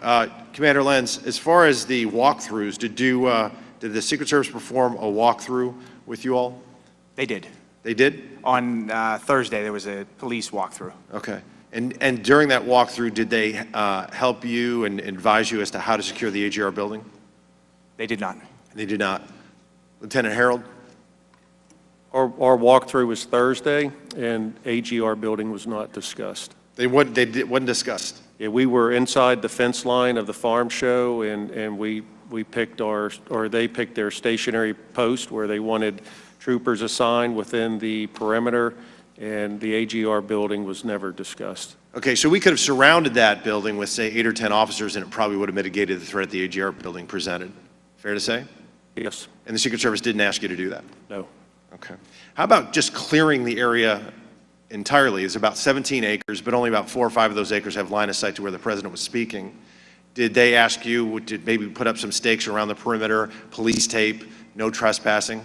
Commander Lenz, as far as the walkthroughs, did the Secret Service perform a walkthrough with you all? They did. They did? On Thursday, there was a police walkthrough. Okay. And during that walkthrough, did they help you and advise you as to how to secure the AGR building? They did not. They did not. Lieutenant Harold? Our walkthrough was Thursday, and AGR building was not discussed. Wasn't discussed? Yeah, we were inside the fence line of the farm show, and we picked they picked their stationary post where they wanted troopers assigned within the perimeter, and the AGR building was never discussed. Okay, so we could have surrounded that building with, say, 8 or 10 officers, and it probably would have mitigated the threat the AGR building presented. Fair to say? Yes. And the Secret Service didn't ask you to do that? No. Okay. How about just clearing the area entirely? It's about 17 acres, but only about 4 or 5 of those acres have line of sight to where the president was speaking. Did they ask you to maybe put up some stakes around the perimeter, police tape, no trespassing?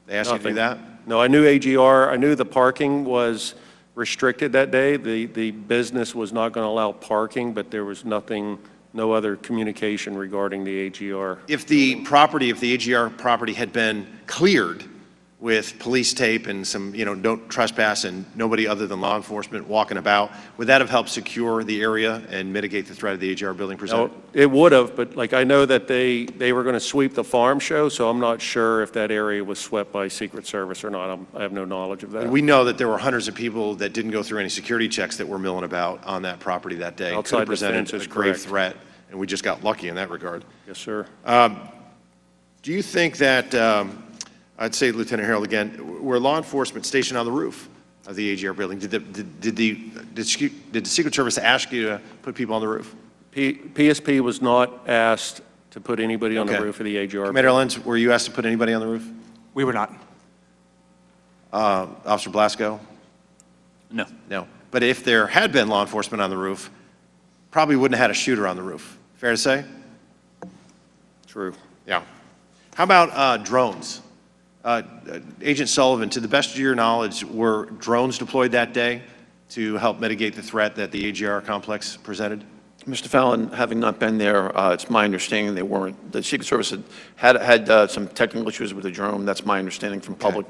They asked you to do that? No, I knew AGR, I knew the parking was restricted that day. The business was not going to allow parking, but there was nothing, no other communication regarding the AGR. If the AGR property had been cleared with police tape and some, don't trespass and nobody other than law enforcement walking about, would that have helped secure the area and mitigate the threat of the AGR building presented? No, it would have, but I know that they were going to sweep the farm show, so I'm not sure if that area was swept by Secret Service or not. I have no knowledge of that. We know that there were hundreds of people that didn't go through any security checks that were milling about on that property that day. Outside the presented fence is a grave correct. threat, and we just got lucky in that regard. Yes, sir. Do you think that, I'd say, Lieutenant Harold again, were law enforcement stationed on the roof of the AGR building? Did the Secret Service ask you to put people on the roof? PSP was not asked to put anybody on the Okay. roof of the AGR. Commander Lenz, were you asked to put anybody on the roof? We were not. Officer Blasco? No. No. But if there had been law enforcement on the roof, probably wouldn't have had a shooter on the roof. Fair to say? True. Yeah. How about drones? Agent Sullivan, to the best of your knowledge, were drones deployed that day to help mitigate the threat that the AGR complex presented? Mr. Fallon, having not been there, it's my understanding they weren't. The Secret Service had some technical issues with the drone. That's my understanding from public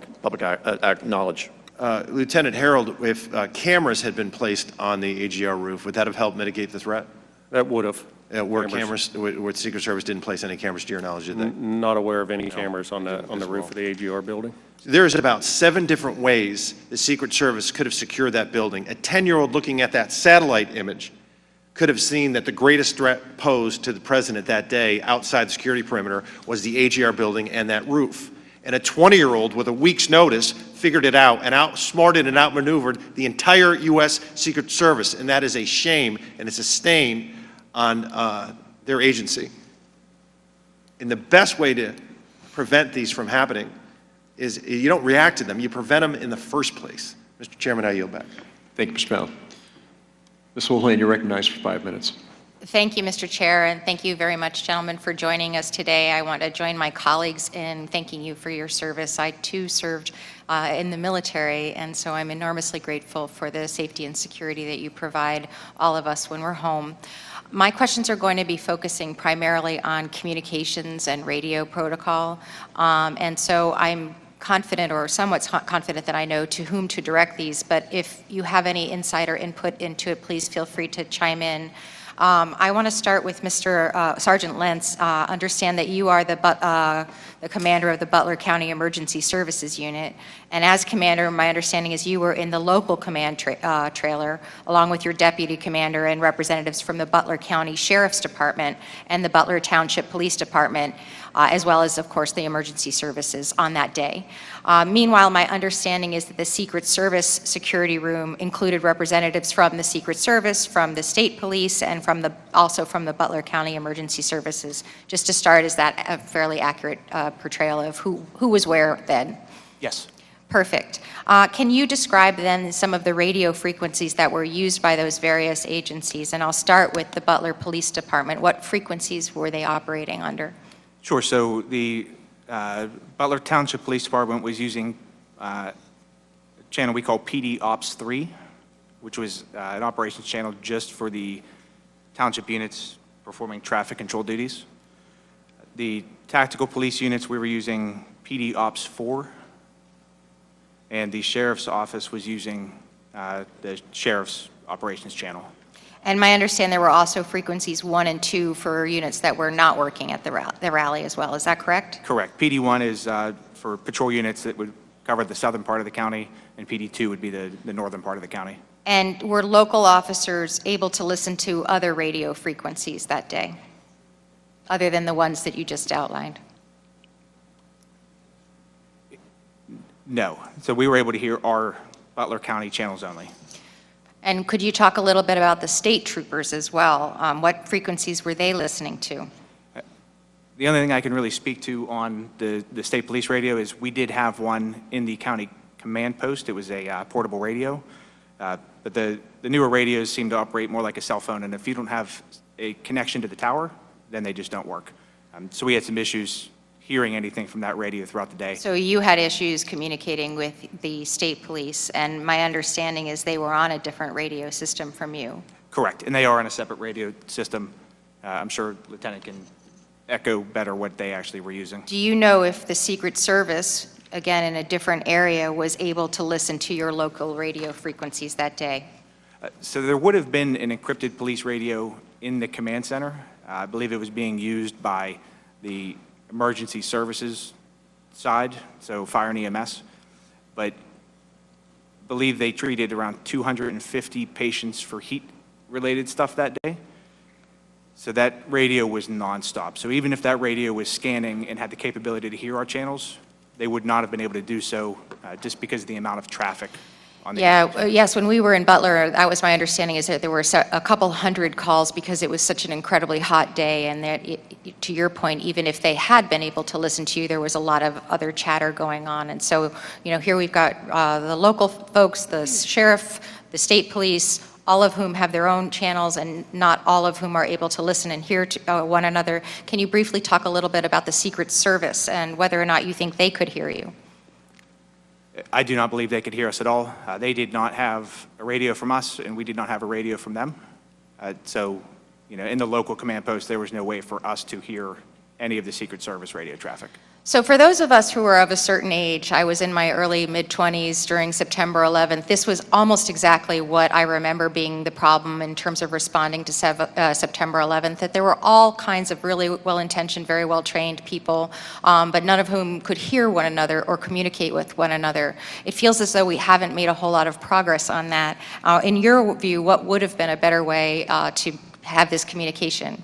knowledge. Lieutenant Harold, if cameras had been placed on the AGR roof, would that have helped mitigate the threat? That would have. Where the Secret Service didn't place any cameras to your knowledge, did they? Not aware of any cameras on the roof of the AGR building. There's about 7 different ways the Secret Service could have secured that building. A 10-year-old looking at that satellite image could have seen that the greatest threat posed to the president that day outside the security perimeter was the AGR building and that roof. And a 20-year-old with a week's notice figured it out and outsmarted and outmaneuvered the entire U.S. Secret Service, and that is a shame and it's a stain on their agency. And the best way to prevent these from happening is you don't react to them, you prevent them in the first place. Mr. Chairman, I yield back. Thank you, Mr. Fallon. Ms. Mulholland, you're recognized for 5 minutes. Thank you, Mr. Chair, and thank you very much, gentlemen, for joining us today. I want to join my colleagues in thanking you for your service. I, too, served in the military, and so I'm enormously grateful for the safety and security that you provide all of us when we're home. My questions are going to be focusing primarily on communications and radio protocol, and so I'm confident or somewhat confident that I know to whom to direct these, but if you have any insider input into it, please feel free to chime in. I want to start with Mr. Sergeant Lentz. Understand that you are the commander of the Butler County Emergency Services Unit, and as commander, my understanding is you were in the local command trailer, along with your deputy commander and representatives from the Butler County Sheriff's Department and the Butler Township Police Department, as well as, of course, the emergency services on that day. Meanwhile, my understanding is that the Secret Service security room included representatives from the Secret Service, from the state police, and also from the Butler County Emergency Services. Just to start, is that a fairly accurate portrayal of who was where then? Yes. Perfect. Can you describe then some of the radio frequencies that were used by those various agencies? And I'll start with the Butler Police Department. What frequencies were they operating under? Sure. So the Butler Township Police Department was using a channel we call PD Ops 3, which was an operations channel just for the township units performing traffic control duties. The tactical police units, we were using PD Ops 4, and the sheriff's office was using the sheriff's operations channel. And my understanding there were also frequencies 1 and 2 for units that were not working at the rally as well. Is that correct? Correct. PD1 is for patrol units that would cover the southern part of the county, and PD2 would be the northern part of the county. And were local officers able to listen to other radio frequencies that day, other than the ones that you just outlined? No. So we were able to hear our Butler County channels only. And could you talk a little bit about the state troopers as well? What frequencies were they listening to? The only thing I can really speak to on the state police radio is we did have one in the county command post. It was a portable radio. But the newer radios seem to operate more like a cell phone, and if you don't have a connection to the tower, then they just don't work. So we had some issues hearing anything from that radio throughout the day. So you had issues communicating with the state police, and my understanding is they were on a different radio system from you. Correct, and they are on a separate radio system. I'm sure Lieutenant can echo better what they actually were using. Do you know if the Secret Service, again in a different area, was able to listen to your local radio frequencies that day? So there would have been an encrypted police radio in the command center. I believe it was being used by the emergency services side, so fire and EMS, but I believe they treated around 250 patients for heat-related stuff that day. So that radio was nonstop. So even if that radio was scanning and had the capability to hear our channels, they would not have been able to do so just because of the amount of traffic. on the Yes, when we were in Butler, that was my understanding, is that there were a couple hundred calls because it was such an incredibly hot day, and that, to your point, even if they had been able to listen to you, there was a lot of other chatter going on. And so, here we've got the local folks, the sheriff, the state police, all of whom have their own channels, and not all of whom are able to listen and hear to one another. Can you briefly talk a little bit about the Secret Service and whether or not you think they could hear you? I do not believe they could hear us at all. They did not have a radio from us, and we did not have a radio from them. So, in the local command post, there was no way for us to hear any of the Secret Service radio traffic. So for those of us who are of a certain age, I was in my early mid-20s during September 11th. This was almost exactly what I remember being the problem in terms of responding to September 11th, that there were all kinds of really well-intentioned, very well-trained people, but none of whom could hear one another or communicate with one another. It feels as though we haven't made a whole lot of progress on that. In your view, what would have been a better way to have this communication?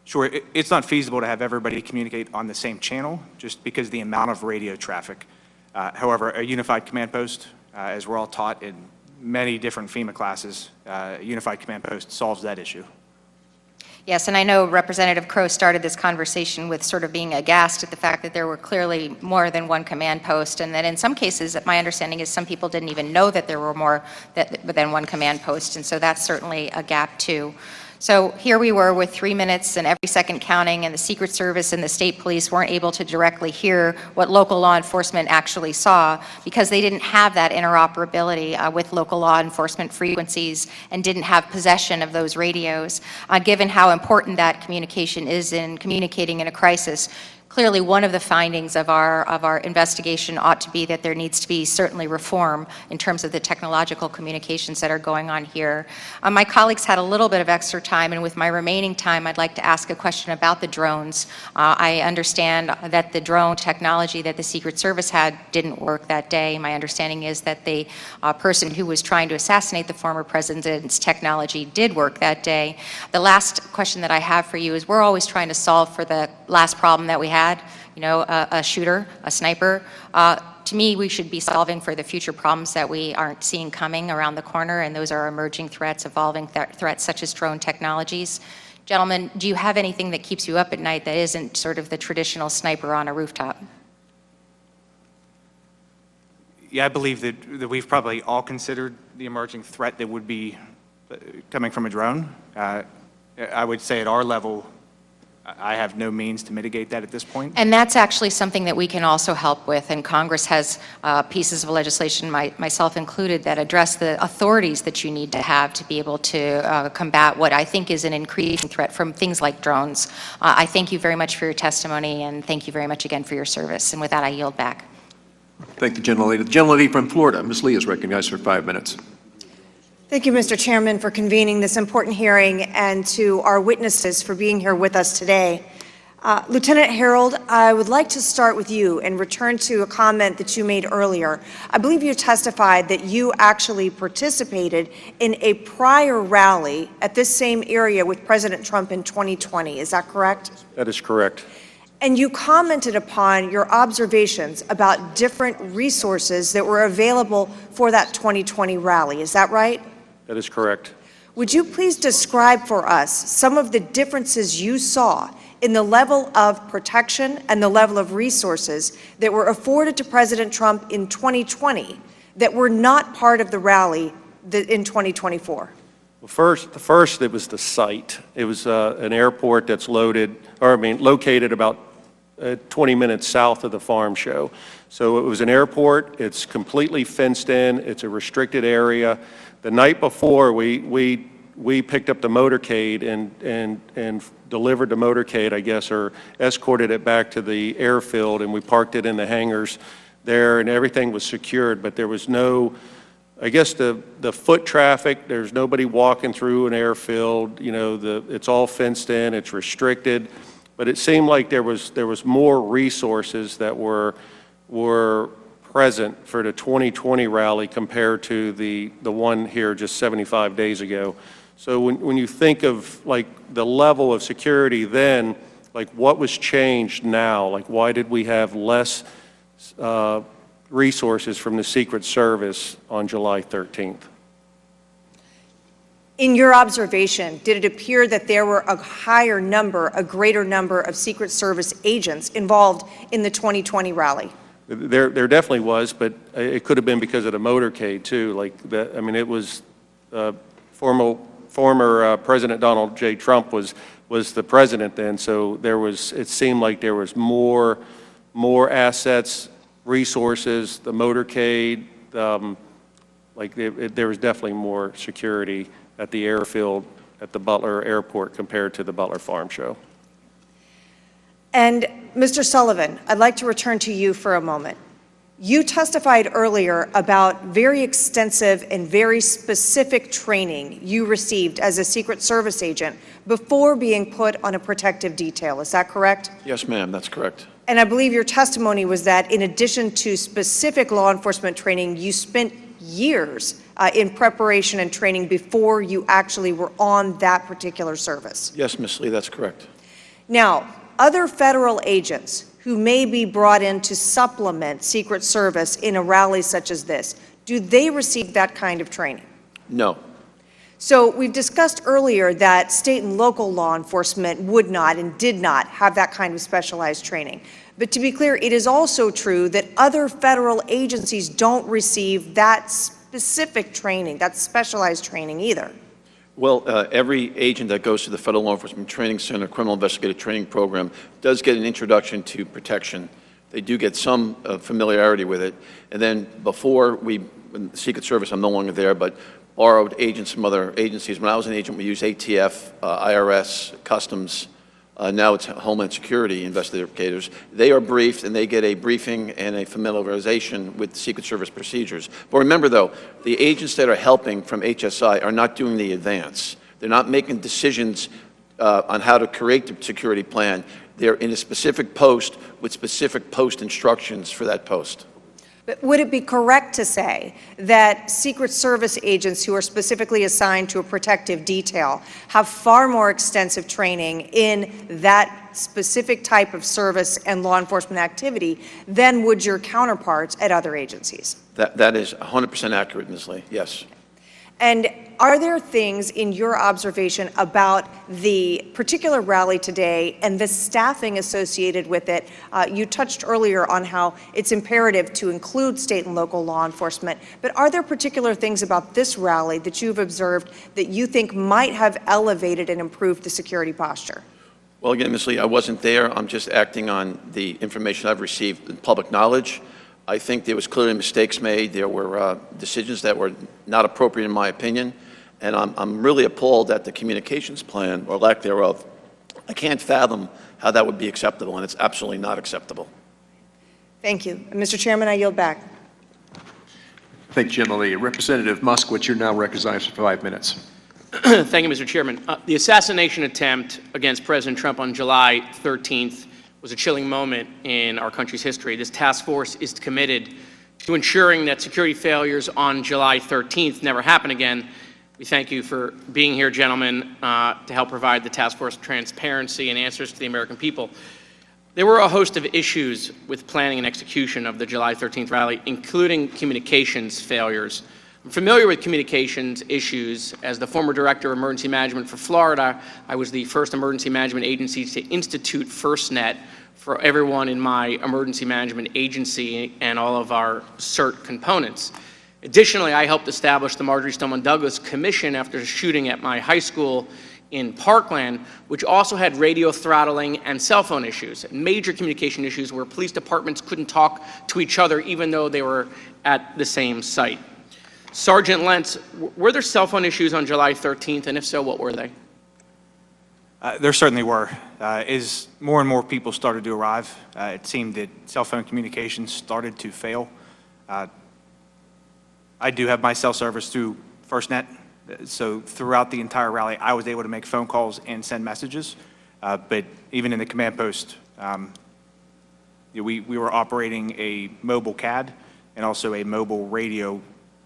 Sure, it's not feasible to have everybody communicate on the same channel just because of the amount of radio traffic. However, a unified command post, as we're all taught in many different FEMA classes, a unified command post solves that issue. Yes, and I know Representative Crow started this conversation with sort of being aghast at the fact that there were clearly more than one command post, and that in some cases, my understanding is some people didn't even know that there were more than one command post, and so that's certainly a gap too. So here we were with 3 minutes and every second counting, and the Secret Service and the state police weren't able to directly hear what local law enforcement actually saw because they didn't have that interoperability with local law enforcement frequencies and didn't have possession of those radios. Given how important that communication is in communicating in a crisis, clearly one of the findings of our investigation ought to be that there needs to be certainly reform in terms of the technological communications that are going on here. My colleagues had a little bit of extra time, and with my remaining time, I'd like to ask a question about the drones. I understand that the drone technology that the Secret Service had didn't work that day. My understanding is that the person who was trying to assassinate the former president's technology did work that day. The last question that I have for you is we're always trying to solve for the last problem that we had, a shooter, a sniper. To me, we should be solving for the future problems that we aren't seeing coming around the corner, and those are emerging threats, evolving threats such as drone technologies. Gentlemen, do you have anything that keeps you up at night that isn't sort of the traditional sniper on a rooftop? Yeah, I believe that we've probably all considered the emerging threat that would be coming from a drone. I would say at our level, I have no means to mitigate that at this point. And that's actually something that we can also help with, and Congress has pieces of legislation, myself included, that address the authorities that you need to have to be able to combat what I think is an increasing threat from things like drones. I thank you very much for your testimony, and thank you very much again for your service. And with that, I yield back. Thank the gentlelady. The gentlelady from Florida, Ms. Lee, is recognized for 5 minutes. Thank you, Mr. Chairman, for convening this important hearing, and to our witnesses for being here with us today. Lieutenant Harold, I would like to start with you and return to a comment that you made earlier. I believe you testified that you actually participated in a prior rally at this same area with President Trump in 2020. Is that correct? That is correct. And you commented upon your observations about different resources that were available for that 2020 rally. Is that right? That is correct. Would you please describe for us some of the differences you saw in the level of protection and the level of resources that were afforded to President Trump in 2020 that were not part of the rally in 2024? Well, first, it was the site. It was an airport that's located about 20 minutes south of the farm show. So it was an airport. It's completely fenced in. It's a restricted area. The night before, we picked up the motorcade and delivered the motorcade, I guess, or escorted it back to the airfield, and we parked it in the hangars there, and everything was secured, but there was no, I guess, the foot traffic. There's nobody walking through an airfield. It's all fenced in. It's restricted. But it seemed like there was more resources that were present for the 2020 rally compared to the one here just 75 days ago. So when you think of like the level of security then, like what was changed now? Like why did we have less resources from the Secret Service on July 13th. In your observation, did it appear that there were a greater number of Secret Service agents involved in the 2020 rally? There definitely was, but it could have been because of the motorcade too. Like that, I mean, it was former President Donald J. Trump was the president then, so it seemed like there was more assets, resources, the motorcade, there was definitely more security at the airfield at the Butler Airport compared to the Butler Farm Show. And Mr. Sullivan, I'd like to return to you for a moment. You testified earlier about very extensive and very specific training you received as a Secret Service agent before being put on a protective detail. Is that correct? Yes, ma'am, that's correct. And I believe your testimony was that in addition to specific law enforcement training, you spent years in preparation and training before you actually were on that particular service. Yes, Ms. Lee, that's correct. Now, other federal agents who may be brought in to supplement Secret Service in a rally such as this, do they receive that kind of training? No. So we've discussed earlier that state and local law enforcement would not and did not have that kind of specialized training. But to be clear, it is also true that other federal agencies don't receive that specific training, that specialized training either. Well, every agent that goes to the Federal Law Enforcement Training Center Criminal Investigative Training Program does get an introduction to protection. They do get some familiarity with it. And then before in the Secret Service, I'm no longer there, but borrowed agents from other agencies. When I was an agent, we used ATF, IRS, Customs. Now it's Homeland Security investigators. They are briefed, and they get a briefing and a familiarization with Secret Service procedures. But remember, though, the agents that are helping from HSI are not doing the advance. They're not making decisions on how to create the security plan. They're in a specific post with specific post instructions for that post. But would it be correct to say that Secret Service agents who are specifically assigned to a protective detail have far more extensive training in that specific type of service and law enforcement activity than would your counterparts at other agencies? That is 100% accurate, Ms. Lee, yes. And are there things in your observation about the particular rally today and the staffing associated with it? You touched earlier on how it's imperative to include state and local law enforcement, but are there particular things about this rally that you've observed that you think might have elevated and improved the security posture? Well, again, Ms. Lee, I wasn't there. I'm just acting on the information I've received in public knowledge. I think there was clearly mistakes made. There were decisions that were not appropriate in my opinion, and I'm really appalled at the communications plan, or lack thereof. I can't fathom how that would be acceptable, and it's absolutely not acceptable. Thank you. Mr. Chairman, I yield back. Thank you, Jim Lee. Representative Moskowitz, you're now recognized for 5 minutes. Thank you, Mr. Chairman. The assassination attempt against President Trump on July 13th was a chilling moment in our country's history. This task force is committed to ensuring that security failures on July 13th never happen again. We thank you for being here, gentlemen, to help provide the task force transparency and answers to the American people. There were a host of issues with planning and execution of the July 13th rally, including communications failures. I'm familiar with communications issues. As the former director of emergency management for Florida, I was the first emergency management agency to institute FirstNet for everyone in my emergency management agency and all of our CERT components. Additionally, I helped establish the Marjorie Stoneman Douglas Commission after a shooting at my high school in Parkland, which also had radio throttling and cell phone issues, major communication issues where police departments couldn't talk to each other even though they were at the same site. Sergeant Lentz, were there cell phone issues on July 13th, and if so, what were they? There certainly were. As more and more people started to arrive, it seemed that cell phone communications started to fail. I do have my cell service through FirstNet, so throughout the entire rally, I was able to make phone calls and send messages. But even in the command post, we were operating a mobile CAD and also a mobile radio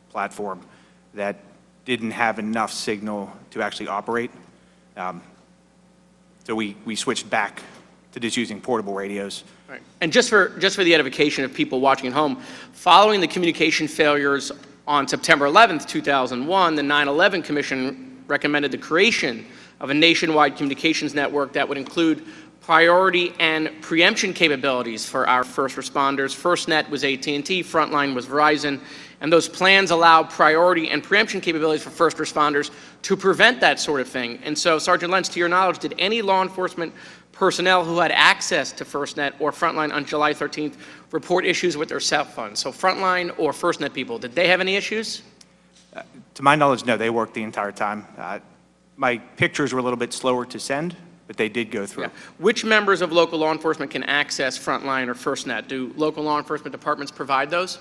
platform that didn't have enough signal to actually operate. So we switched back to just using portable radios. Right. And just for the edification of people watching at home, following the communication failures on September 11th, 2001, the 9/11 Commission recommended the creation of a nationwide communications network that would include priority and preemption capabilities for our first responders. FirstNet was AT&T, Frontline was Verizon, and those plans allow priority and preemption capabilities for first responders to prevent that sort of thing. And so, Sergeant Lenz, to your knowledge, did any law enforcement personnel who had access to FirstNet or Frontline on July 13th report issues with their cell phones? So Frontline or FirstNet people, did they have any issues? To my knowledge, no, they worked the entire time. My pictures were a little bit slower to send, but they did go through. Yeah. Which members of local law enforcement can access Frontline or FirstNet? Do local law enforcement departments provide those?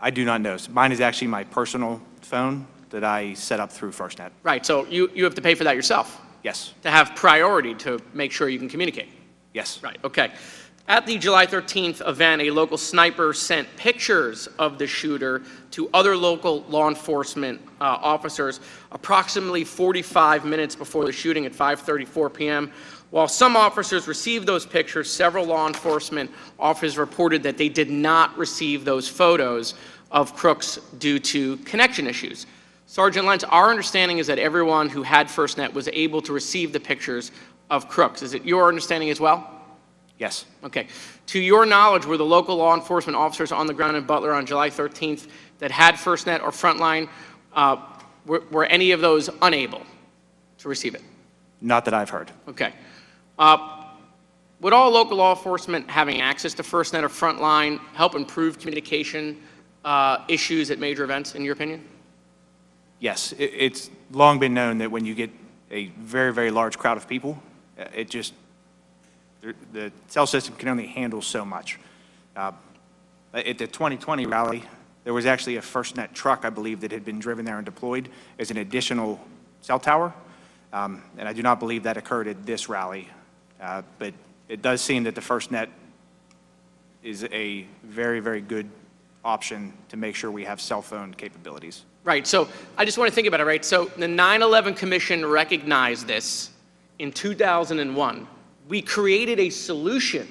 I do not know. So mine is actually my personal phone that I set up through FirstNet. Right, so you have to pay for that yourself? Yes. To have priority to make sure you can communicate? Yes. Right, okay. At the July 13th event, a local sniper sent pictures of the shooter to other local law enforcement officers approximately 45 minutes before the shooting at 5:34 p.m. While some officers received those pictures, several law enforcement officers reported that they did not receive those photos of Crooks due to connection issues. Sergeant Lenz, our understanding is that everyone who had FirstNet was able to receive the pictures of Crooks. Is it your understanding as well? Yes. Okay. To your knowledge, were the local law enforcement officers on the ground in Butler on July 13th that had FirstNet or Frontline, were any of those unable to receive it? Not that I've heard. Okay. Would all local law enforcement having access to FirstNet or Frontline help improve communication issues at major events, in your opinion? Yes. It's long been known that when you get a very, very large crowd of people, the cell system can only handle so much. At the 2020 rally, there was actually a FirstNet truck, I believe, that had been driven there and deployed as an additional cell tower. And I do not believe that occurred at this rally. But it does seem that the FirstNet is a very, very good option to make sure we have cell phone capabilities. Right, so I just want to think about it, right? So the 9/11 Commission recognized this in 2001. We created a solution,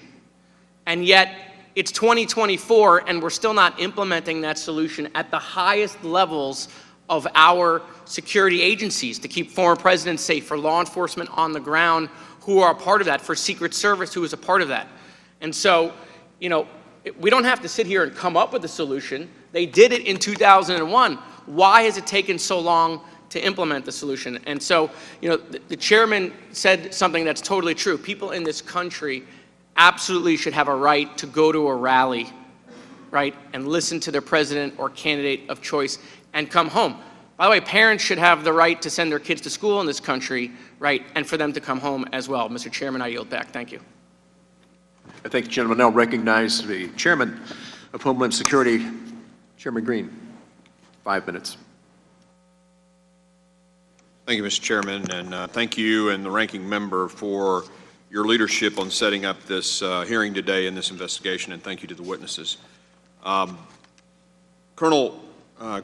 and yet it's 2024 and we're still not implementing that solution at the highest levels of our security agencies to keep former presidents safe, for law enforcement on the ground who are a part of that, for Secret Service who is a part of that. And so, you know, we don't have to sit here and come up with a solution. They did it in 2001. Why has it taken so long to implement the solution? And so, you know, the chairman said something that's totally true. People in this country absolutely should have a right to go to a rally, right, and listen to their president or candidate of choice and come home. By the way, parents should have the right to send their kids to school in this country, right, and for them to come home as well. Mr. Chairman, I yield back. Thank you. I thank the gentleman. Now recognize the Chairman of Homeland Security, Chairman Green. 5 minutes. Thank you, Mr. Chairman, and thank you and the ranking member for your leadership on setting up this hearing today in this investigation, and thank you to the witnesses. Colonel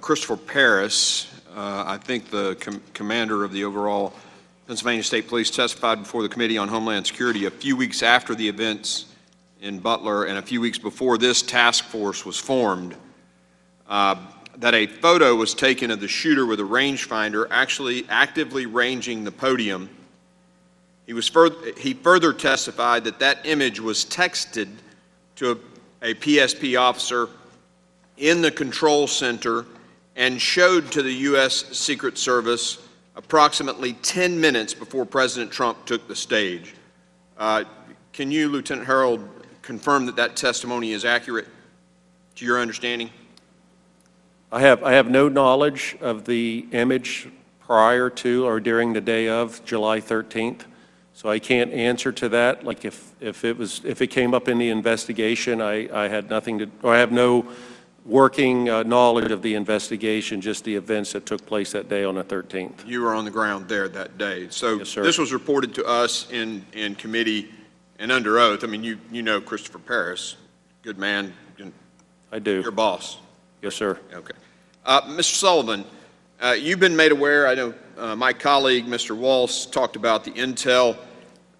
Christopher Paris, I think the commander of the overall Pennsylvania State Police, testified before the Committee on Homeland Security a few weeks after the events in Butler and a few weeks before this task force was formed, that a photo was taken of the shooter with a rangefinder actually actively ranging the podium. He further testified that that image was texted to a PSP officer in the control center and showed to the U.S. Secret Service approximately 10 minutes before President Trump took the stage. Can you, Lieutenant Harold, confirm that that testimony is accurate to your understanding? I have no knowledge of the image prior to or during the day of July 13th, so I can't answer to that. Like if it came up in the investigation, I had nothing to, or I have no working knowledge of the investigation, just the events that took place that day on the 13th. You were on the ground there that day. So yes, sir. This was reported to us in committee and under oath. I mean, you know Christopher Paris, good man. I do. Your boss. Yes, sir. Okay. Mr. Sullivan, you've been made aware, I know my colleague, Mr. Walsh, talked about the intel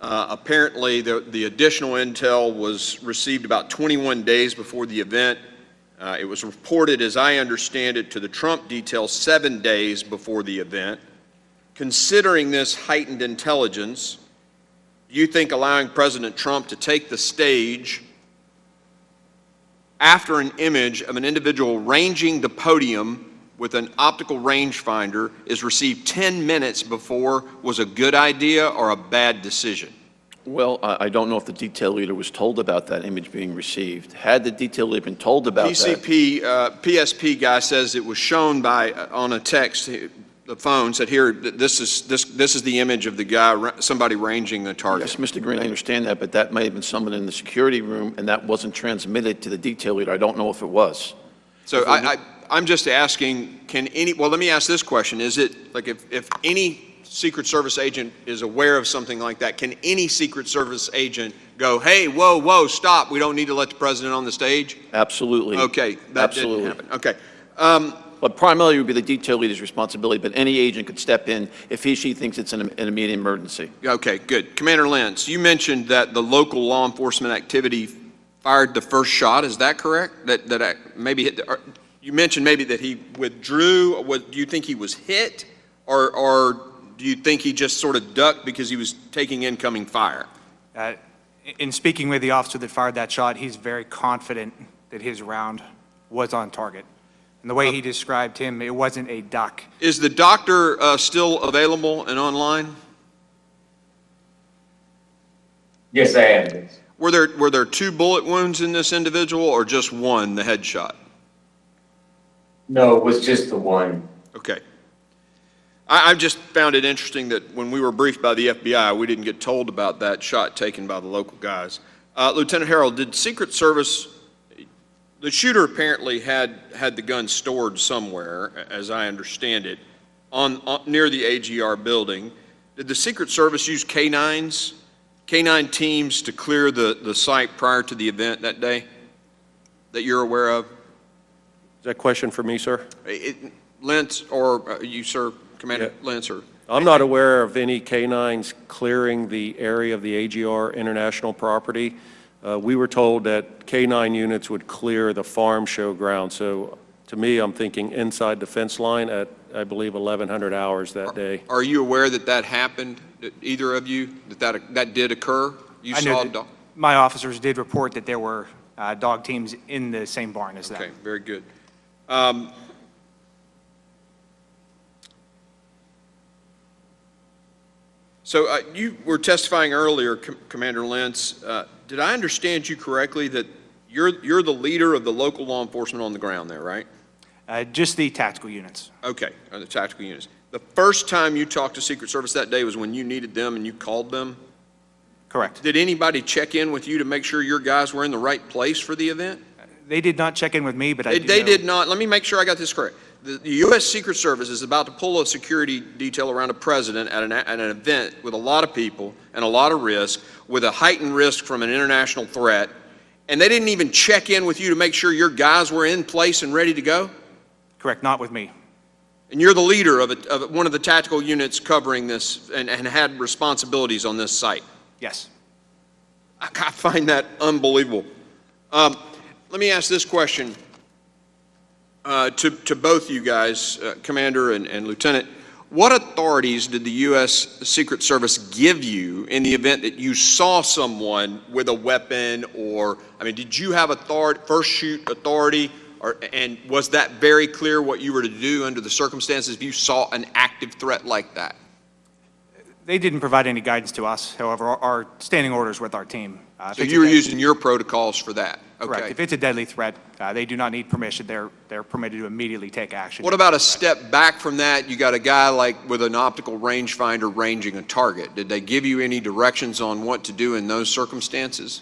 Apparently, the additional intel was received about 21 days before the event. It was reported, as I understand it, to the Trump detail 7 days before the event. Considering this heightened intelligence, do you think allowing President Trump to take the stage after an image of an individual ranging the podium with an optical rangefinder is received 10 minutes before was a good idea or a bad decision? Well, I don't know if the detail leader was told about that image being received. Had the detail leader been told about PSP guy says it was shown on a text. The phone said, "Here, this is the image of the guy, somebody ranging the target." Yes, Mr. Green, I understand that, but that might have been someone in the security room, and that wasn't transmitted to the detail leader. I don't know if it was. So I'm just asking, well, let me ask this question. Is it, like, if any Secret Service agent is aware of something like that, can any Secret Service agent go, "Hey, whoa, stop, we don't need to let the president on the stage"? Absolutely. Okay, that Absolutely. didn't happen. Okay. But primarily it would be the detail leader's responsibility, but any agent could step in if she thinks it's an immediate emergency. Okay, good. Commander Lentz, you mentioned that the local law enforcement activity fired the first shot. Is that correct? You mentioned maybe that he withdrew. Do you think he was hit, or do you think he just sort of ducked because he was taking incoming fire? In speaking with the officer that fired that shot, he's very confident that his round was on target. And the way he described him, it wasn't a duck. Is the doctor still available and online? Yes, I am. Were there 2 bullet wounds in this individual, or just one, the headshot? No, it was just the one. Okay. I just found it interesting that when we were briefed by the FBI, we didn't get told about that shot taken by the local guys. Lieutenant Harold, did Secret Service, the shooter apparently had the gun stored somewhere, as I understand it, near the AGR building. Did the Secret Service use canine teams to clear the site prior to the event that day that you're aware of? Is that a question for me, sir? Lentz, or you, sir, Commander Lentz? Or I'm not aware of any canines clearing the area of the AGR International property. We were told that canine units would clear the farm show ground. So to me, I'm thinking inside the fence line at, I believe, 1100 hours that day. Are you aware that happened, either of you, that did occur? You saw dog? My officers did report that there were dog teams in the same barn as that. Okay, very good. So you were testifying earlier, Commander Lentz. Did I understand you correctly that you're the leader of the local law enforcement on the ground there, right? Just the tactical units. Okay, the tactical units. The first time you talked to Secret Service that day was when you needed them and you called them? Correct. Did anybody check in with you to make sure your guys were in the right place for the event? They did not check in with me, but They did not. Let me make sure I got this correct. The U.S. Secret Service is about to pull a security detail around a president at an event with a lot of people and a lot of risk, with a heightened risk from an international threat, and they didn't even check in with you to make sure your guys were in place and ready to go? Correct, not with me. And you're the leader of one of the tactical units covering this and had responsibilities on this site? Yes. I find that unbelievable. Let me ask this question to both you guys, Commander and Lieutenant. What authorities did the U.S. Secret Service give you in the event that you saw someone with a weapon, or, I mean, did you have first shoot authority, and was that very clear what you were to do under the circumstances if you saw an active threat like that? They didn't provide any guidance to us. However, our standing orders with our team. So you were using your protocols for that? Okay. Correct. If it's a deadly threat, they do not need permission. They're permitted to immediately take action. What about a step back from that? You got a guy like with an optical rangefinder ranging a target. Did they give you any directions on what to do in those circumstances?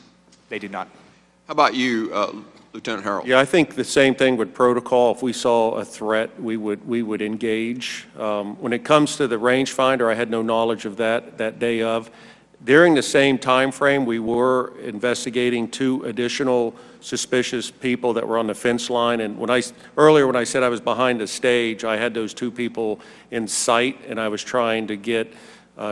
They did not. How about you, Lieutenant Harold? Yeah, I think the same thing with protocol. If we saw a threat, we would engage. When it comes to the rangefinder, I had no knowledge of that day of. During the same time frame, we were investigating 2 additional suspicious people that were on the fence line. And earlier when I said I was behind the stage, I had those 2 people in sight, and I was trying to get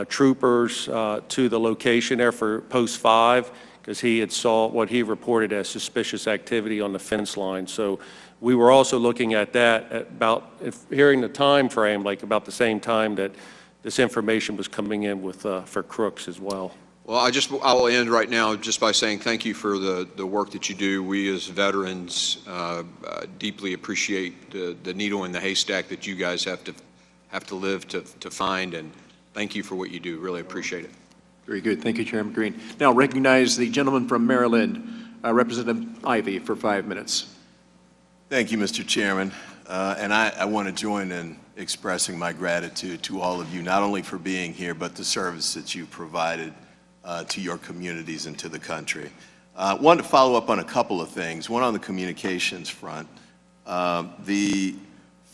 troopers to the location there for post 5 because he had saw what he reported as suspicious activity on the fence line. So we were also looking at that at about, hearing the time frame, like about the same time that this information was coming in with for crooks as well. Well, I will end right now just by saying thank you for the work that you do. We as veterans deeply appreciate the needle in the haystack that you guys have to live to find, and thank you for what you do. Really appreciate it. Very good. Thank you, Chairman Green. Now recognize the gentleman from Maryland, Representative Ivey, for 5 minutes. Thank you, Mr. Chairman. And I want to join in expressing my gratitude to all of you, not only for being here, but the service that you provided to your communities and to the country. I wanted to follow up on a couple of things. One on the communications front. The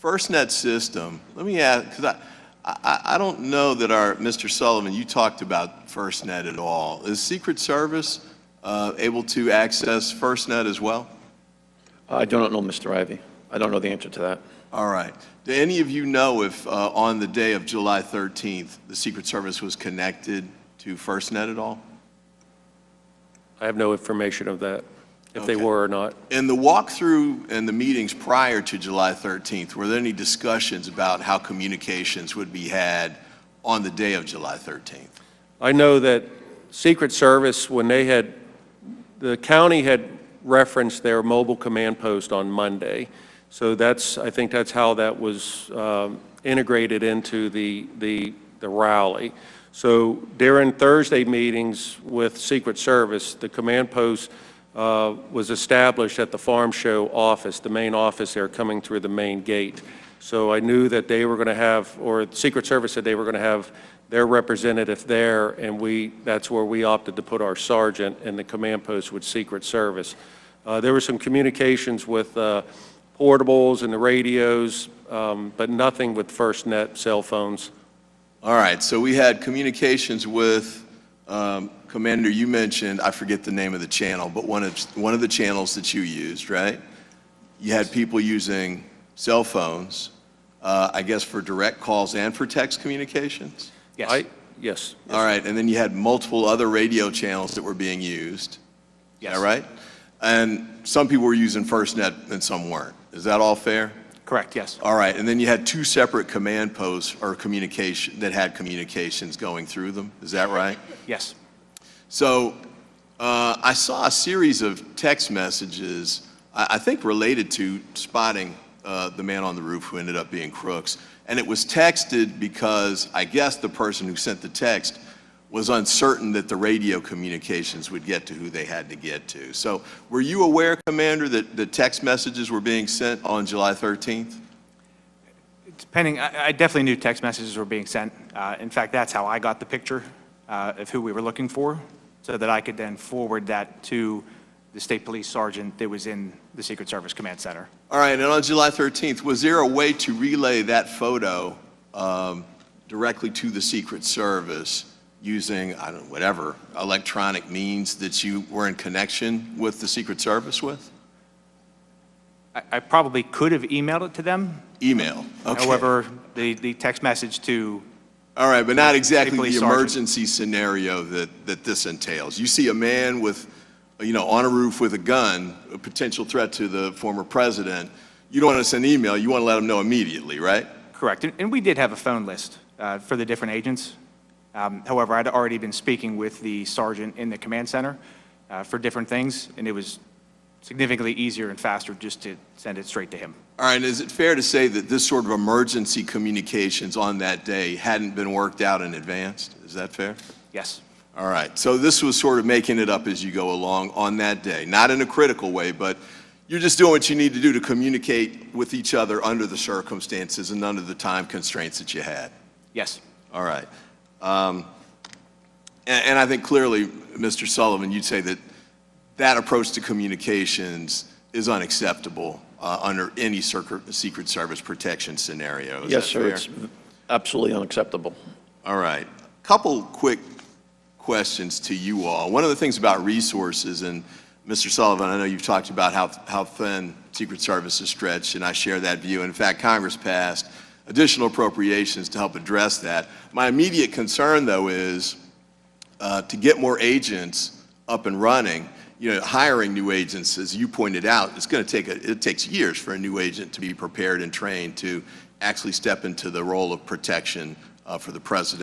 FirstNet system, let me ask, because I don't know that Mr. Sullivan, you talked about FirstNet at all. Is Secret Service able to access FirstNet as well? I do not know, Mr. Ivey. I don't know the answer to that. All right. Do any of you know if on the day of July 13th, the Secret Service was connected to FirstNet at all? I have no information of that, if they were or not. In the walkthrough and the meetings prior to July 13th, were there any discussions about how communications would be had on the day of July 13th? I know that Secret Service, when the county had referenced their mobile command post on Monday. So I think that's how that was integrated into the rally. So during Thursday meetings with Secret Service, the command post was established at the Farm Show office, the main office there coming through the main gate. So I knew that they were going to have, or Secret Service said they were going to have their representative there, and that's where we opted to put our sergeant in the command post with Secret Service. There were some communications with portables and the radios, but nothing with FirstNet cell phones. All right, so we had communications with, Commander, you mentioned, I forget the name of the channel, but one of the channels that you used, right? You had people using cell phones, I guess for direct calls and for text communications? Yes. Yes. All right, and then you had multiple other radio channels that were being used. Yes. Is that right? And some people were using FirstNet and some weren't. Is that all fair? Correct, yes. All right, and then you had two separate command posts or communication that had communications going through them. Is that right? Yes. So I saw a series of text messages, I think related to spotting the man on the roof who ended up being crooks. And it was texted because I guess the person who sent the text was uncertain that the radio communications would get to who they had to get to. So were you aware, Commander, that the text messages were being sent on July 13th? I definitely knew text messages were being sent. In fact, that's how I got the picture of who we were looking for, so that I could then forward that to the state police sergeant that was in the Secret Service Command Center. All right, and on July 13th, was there a way to relay that photo directly to the Secret Service using, I don't know, whatever electronic means that you were in connection with the Secret Service with? I probably could have emailed it to them. Email, okay. However, the text message to... All right, but not exactly the sergeant. emergency scenario that this entails. You see a man with, on a roof with a gun, a potential threat to the former president. You don't want to send an email, you want to let him know immediately, right? Correct, and we did have a phone list for the different agents. However, I'd already been speaking with the sergeant in the command center for different things, and it was significantly easier and faster just to send it straight to him. All right, is it fair to say that this sort of emergency communications on that day hadn't been worked out in advance? Is that fair? Yes. All right, so this was sort of making it up as you go along on that day, not in a critical way, but you're just doing what you need to do to communicate with each other under the circumstances and under the time constraints that you had. Yes. All right. And I think clearly, Mr. Sullivan, you'd say that that approach to communications is unacceptable under any Secret Service protection scenario. Is Yes, that sir. fair? It's absolutely unacceptable. All right. Couple quick questions to you all. One of the things about resources, and Mr. Sullivan, I know you've talked about how thin Secret Service is stretched, and I share that view. In fact, Congress passed additional appropriations to help address that. My immediate concern, though, is to get more agents up and running. Hiring new agents, as you pointed out, it takes years for a new agent to be prepared and trained to actually step into the role of protection for the president.